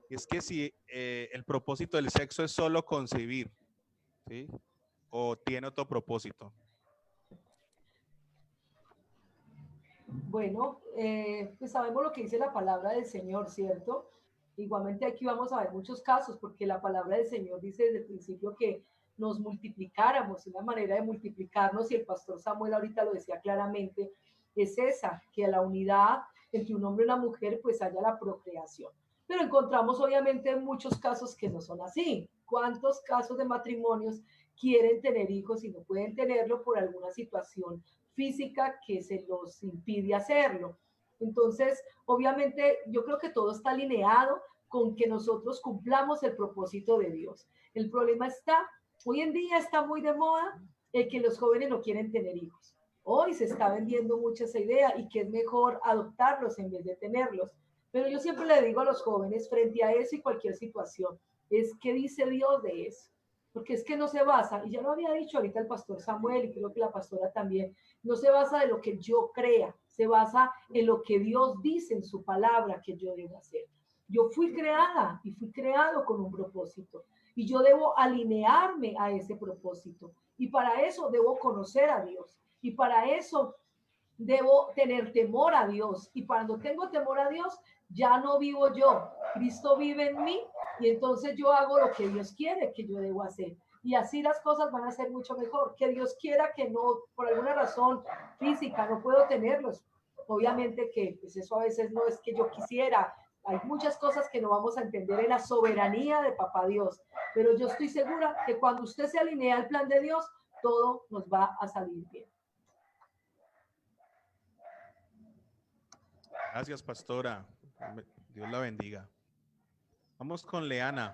Es que si el propósito del sexo es solo concebir, ¿sí? ¿O tiene otro propósito? Bueno, pues sabemos lo que dice la palabra del Señor, ¿cierto? Igualmente aquí vamos a ver muchos casos, porque la palabra del Señor dice desde el principio que nos multiplicáramos, una manera de multiplicarnos, y el pastor Samuel ahorita lo decía claramente, es esa, que a la unidad entre un hombre y una mujer pues haya la procreación. Pero encontramos obviamente muchos casos que no son así. ¿Cuántos casos de matrimonios quieren tener hijos y no pueden tenerlo por alguna situación física que se los impide hacerlo? Entonces, obviamente, yo creo que todo está alineado con que nosotros cumplamos el propósito de Dios. El problema está, hoy en día está muy de moda el que los jóvenes no quieren tener hijos. Hoy se está vendiendo mucho esa idea y que es mejor adoptarlos en vez de tenerlos. Pero yo siempre le digo a los jóvenes, frente a eso y cualquier situación, es ¿qué dice Dios de eso? Porque es que no se basa, y ya lo había dicho ahorita el pastor Samuel y creo que la pastora también, no se basa de lo que yo crea, se basa en lo que Dios dice en su palabra que yo debo hacer. Yo fui creada y fui creado con un propósito. Y yo debo alinearme a ese propósito. Y para eso debo conocer a Dios. Y para eso debo tener temor a Dios. Y cuando tengo temor a Dios, ya no vivo yo. Cristo vive en mí y entonces yo hago lo que Dios quiere que yo debo hacer. Y así las cosas van a ser mucho mejor. Que Dios quiera que no, por alguna razón física, no puedo tenerlos. Obviamente que pues eso a veces no es que yo quisiera. Hay muchas cosas que no vamos a entender en la soberanía de Papá Dios. Pero yo estoy segura que cuando usted se alinea al plan de Dios, todo nos va a salir bien. Gracias, pastora. Dios la bendiga. Vamos con Leana.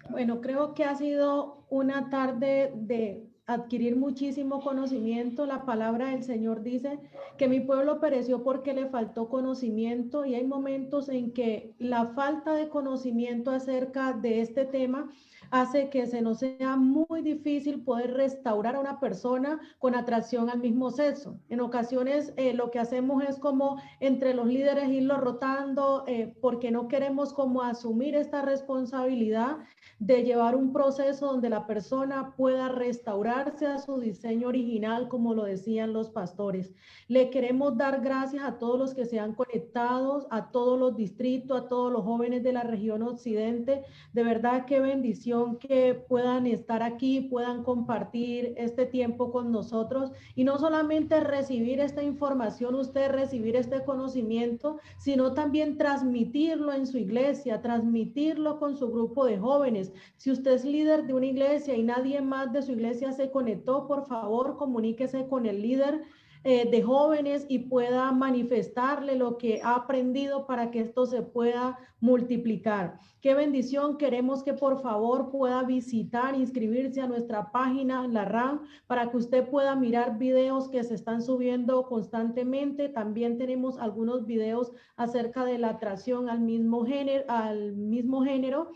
Bueno, creo que ha sido una tarde de adquirir muchísimo conocimiento. La palabra del Señor dice que mi pueblo pereció porque le faltó conocimiento, y hay momentos en que la falta de conocimiento acerca de este tema hace que se nos sea muy difícil poder restaurar a una persona con atracción al mismo sexo. En ocasiones lo que hacemos es como entre los líderes irlo rotando porque no queremos como asumir esta responsabilidad de llevar un proceso donde la persona pueda restaurarse a su diseño original, como lo decían los pastores. Le queremos dar gracias a todos los que se han conectado, a todos los distritos, a todos los jóvenes de la región occidente. De verdad, qué bendición que puedan estar aquí, puedan compartir este tiempo con nosotros, y no solamente recibir esta información, usted recibir este conocimiento, sino también transmitirlo en su iglesia, transmitirlo con su grupo de jóvenes. Si usted es líder de una iglesia y nadie más de su iglesia se conectó, por favor, comuníquese con el líder de jóvenes y pueda manifestarle lo que ha aprendido para que esto se pueda multiplicar. Qué bendición. Queremos que por favor pueda visitar, inscribirse a nuestra página, la RAM, para que usted pueda mirar videos que se están subiendo constantemente. También tenemos algunos videos acerca de la atracción al mismo género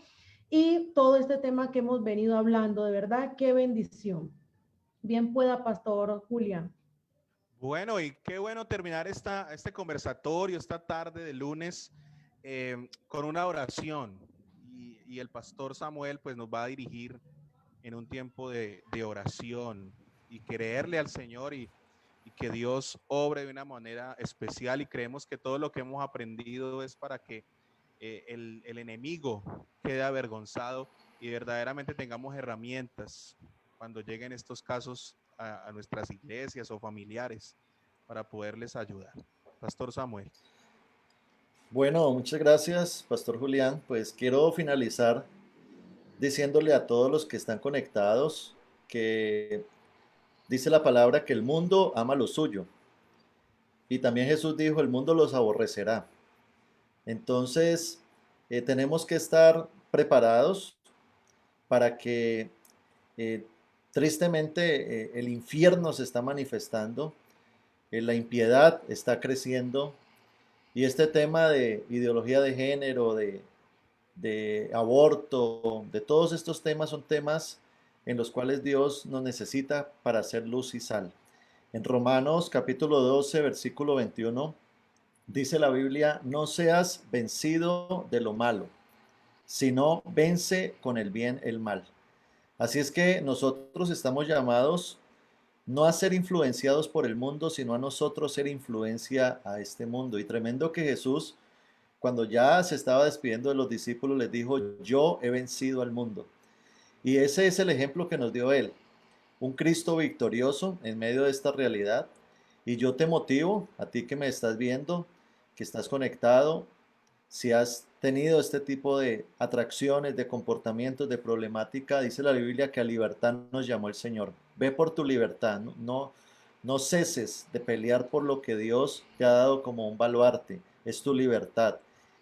y todo este tema que hemos venido hablando. De verdad, qué bendición. Bien pueda, Pastor Julián. Bueno, y qué bueno terminar este conversatorio, esta tarde de lunes, con una oración. Y el pastor Samuel pues nos va a dirigir en un tiempo de oración y creerle al Señor y que Dios obre de una manera especial, y creemos que todo lo que hemos aprendido es para que el enemigo quede avergonzado y verdaderamente tengamos herramientas cuando lleguen estos casos a nuestras iglesias o familiares para poderles ayudar. Pastor Samuel. Bueno, muchas gracias, Pastor Julián. Pues quiero finalizar diciéndole a todos los que están conectados que dice la palabra que el mundo ama lo suyo. Y también Jesús dijo, el mundo los aborrecerá. Entonces, tenemos que estar preparados para que tristemente el infierno se está manifestando, la impiedad está creciendo, y este tema de ideología de género, de aborto, de todos estos temas son temas en los cuales Dios nos necesita para hacer luz y sal. En Romanos capítulo 12, versículo 21, dice la Biblia, no seas vencido de lo malo, sino vence con el bien el mal. Así es que nosotros estamos llamados no a ser influenciados por el mundo, sino a nosotros ser influencia a este mundo. Y tremendo que Jesús, cuando ya se estaba despidiendo de los discípulos, les dijo, yo he vencido al mundo. Y ese es el ejemplo que nos dio Él, un Cristo victorioso en medio de esta realidad. Y yo te motivo, a ti que me estás viendo, que estás conectado, si has tenido este tipo de atracciones, de comportamientos, de problemática, dice la Biblia que a libertad nos llamó el Señor. Ve por tu libertad, no ceses de pelear por lo que Dios te ha dado como un baluarte, es tu libertad.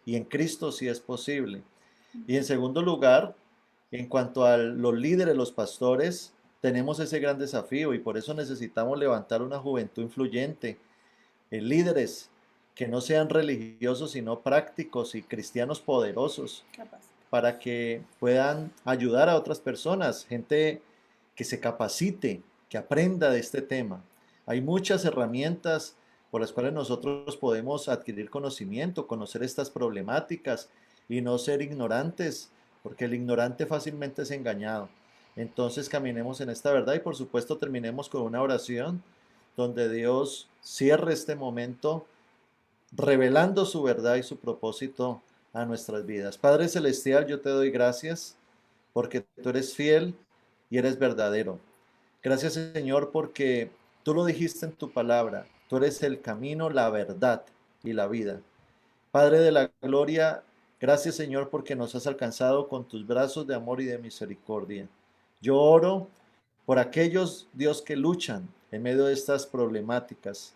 Y en Cristo sí es posible. Y en segundo lugar, en cuanto a los líderes, los pastores, tenemos ese gran desafío y por eso necesitamos levantar una juventud influyente, líderes que no sean religiosos sino prácticos y cristianos poderosos, para que puedan ayudar a otras personas, gente que se capacite, que aprenda de este tema. Hay muchas herramientas por las cuales nosotros podemos adquirir conocimiento, conocer estas problemáticas y no ser ignorantes, porque el ignorante fácilmente es engañado. Entonces caminemos en esta verdad y por supuesto terminemos con una oración donde Dios cierre este momento revelando su verdad y su propósito a nuestras vidas. Padre Celestial, yo te doy gracias porque tú eres fiel y eres verdadero. Gracias, Señor, porque tú lo dijiste en tu palabra. Tú eres el camino, la verdad y la vida. Padre de la gloria, gracias, Señor, porque nos has alcanzado con tus brazos de amor y de misericordia. Yo oro por aquellos, Dios, que luchan en medio de estas problemáticas.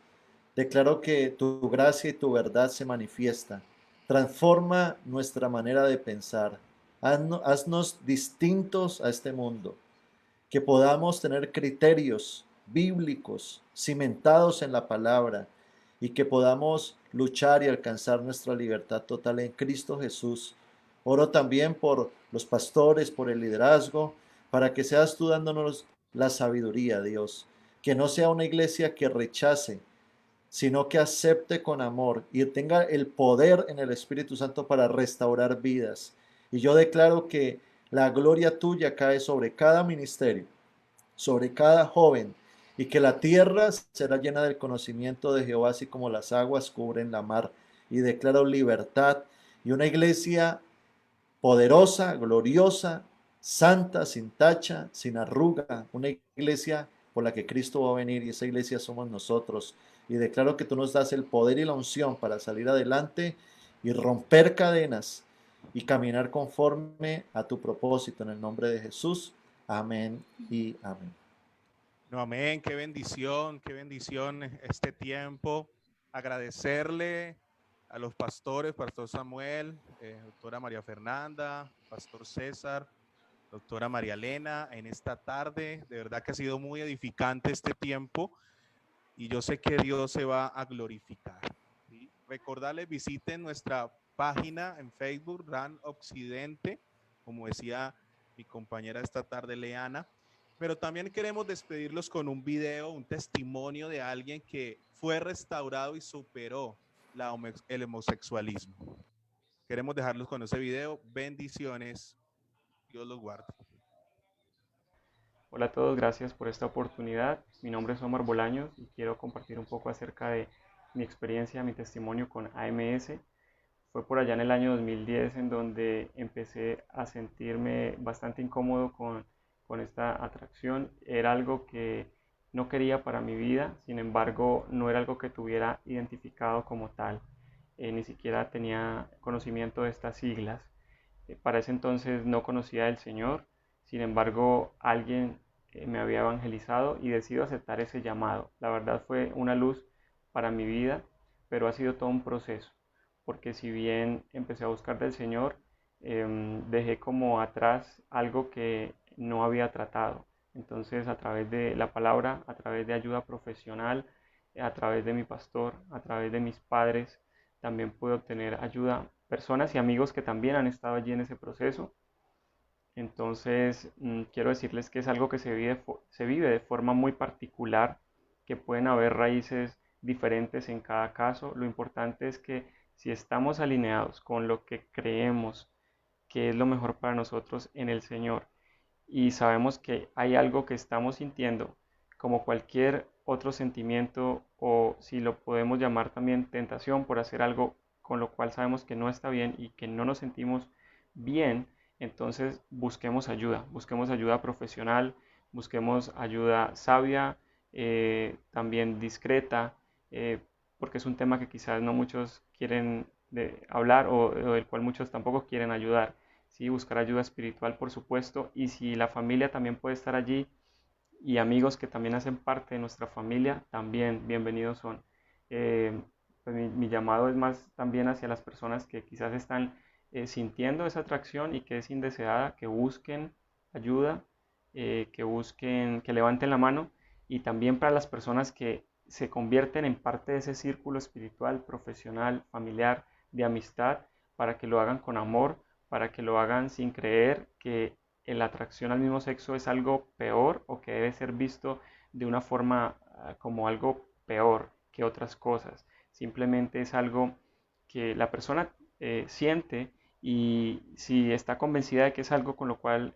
Declaro que tu gracia y tu verdad se manifiesta. Transforma nuestra manera de pensar. Haznos distintos a este mundo. Que podamos tener criterios bíblicos cimentados en la palabra y que podamos luchar y alcanzar nuestra libertad total en Cristo Jesús. Oro también por los pastores, por el liderazgo, para que seas tú dándonos la sabiduría, Dios. Que no sea una iglesia que rechace, sino que acepte con amor y tenga el poder en el Espíritu Santo para restaurar vidas. Y yo declaro que la gloria tuya cae sobre cada ministerio, sobre cada joven, y que la tierra será llena del conocimiento de Jehová, así como las aguas cubren la mar. Y declaro libertad y una iglesia poderosa, gloriosa, santa, sin tacha, sin arruga, una iglesia por la que Cristo va a venir y esa iglesia somos nosotros. Y declaro que tú nos das el poder y la unción para salir adelante y romper cadenas y caminar conforme a tu propósito en el nombre de Jesús. Amén y amén. No, amén, qué bendición este tiempo. Agradecerle a los pastores, Pastor Samuel, doctora María Fernanda, Pastor César, doctora María Elena, en esta tarde. De verdad que ha sido muy edificante este tiempo y yo sé que Dios se va a glorificar. ¿Sí? Recordarles, visiten nuestra página en Facebook, RAN Occidente, como decía mi compañera esta tarde, Leana. Pero también queremos despedirlos con un video, un testimonio de alguien que fue restaurado y superó el homosexualismo. Queremos dejarlos con ese video. Bendiciones. Dios los guarde. Hola a todos, gracias por esta oportunidad. Mi nombre es Omar Bolaños y quiero compartir un poco acerca de mi experiencia, mi testimonio con AMS. Fue por allá en el año 2010 en donde empecé a sentirme bastante incómodo con esta atracción. Era algo que no quería para mi vida, sin embargo no era algo que tuviera identificado como tal. Ni siquiera tenía conocimiento de estas siglas. Para ese entonces no conocía del Señor, sin embargo alguien me había evangelizado y decido aceptar ese llamado. La verdad fue una luz para mi vida, pero ha sido todo un proceso, porque si bien empecé a buscar del Señor, dejé como atrás algo que no había tratado. Entonces, a través de la palabra, a través de ayuda profesional, a través de mi pastor, a través de mis padres, también pude obtener ayuda, personas y amigos que también han estado allí en ese proceso. Entonces, quiero decirles que es algo que se vive de forma muy particular, que pueden haber raíces diferentes en cada caso. Lo importante es que si estamos alineados con lo que creemos que es lo mejor para nosotros en el Señor y sabemos que hay algo que estamos sintiendo, como cualquier otro sentimiento, o si lo podemos llamar también tentación por hacer algo con lo cual sabemos que no está bien y que no nos sentimos bien, entonces busquemos ayuda profesional, busquemos ayuda sabia, también discreta, porque es un tema que quizás no muchos quieren hablar o del cual muchos tampoco quieren ayudar. Sí, buscar ayuda espiritual, por supuesto, y si la familia también puede estar allí y amigos que también hacen parte de nuestra familia, también bienvenidos son. Pues mi llamado es más también hacia las personas que quizás están sintiendo esa atracción y que es indeseada, que busquen ayuda, que levanten la mano, y también para las personas que se convierten en parte de ese círculo espiritual, profesional, familiar, de amistad, para que lo hagan con amor, para que lo hagan sin creer que la atracción al mismo sexo es algo peor o que debe ser visto de una forma como algo peor, que otras cosas. Simplemente es algo que la persona siente, y si está convencida de que es algo con lo cual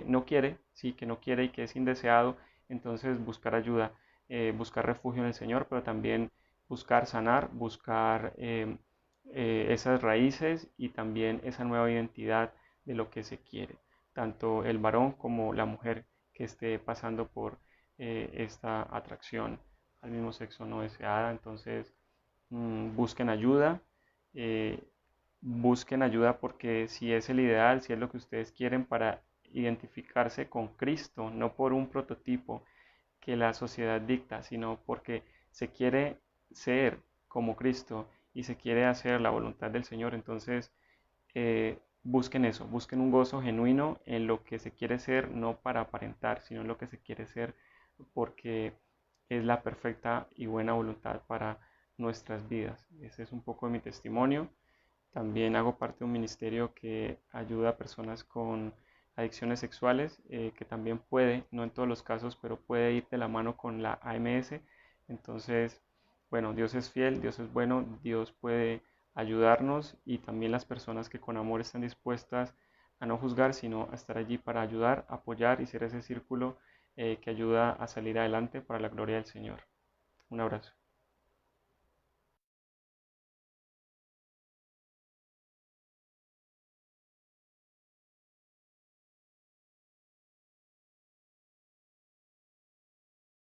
no quiere, sí, que no quiere y que es indeseado, entonces buscar ayuda, buscar refugio en el Señor, pero también buscar sanar, buscar esas raíces y también esa nueva identidad de lo que se quiere, tanto el varón como la mujer que esté pasando por esta atracción al mismo sexo no deseada. Entonces busquen ayuda, eh, busquen ayuda porque si es el ideal, si es lo que ustedes quieren para identificarse con Cristo, no por un prototipo que la sociedad dicta, sino porque se quiere ser como Cristo y se quiere hacer la voluntad del Señor. Entonces busquen eso, busquen un gozo genuino en lo que se quiere ser, no para aparentar, sino en lo que se quiere ser, porque es la perfecta y buena voluntad para nuestras vidas. Ese es un poco de mi testimonio. También hago parte de un ministerio que ayuda a personas con adicciones sexuales, que también puede, no en todos los casos, pero puede ir de la mano con la AMS. Entonces, bueno, Dios es fiel, Dios es bueno, Dios puede ayudarnos, y también las personas que con amor están dispuestas a no juzgar, sino a estar allí para ayudar, apoyar y ser ese círculo que ayuda a salir adelante para la gloria del Señor. Un abrazo.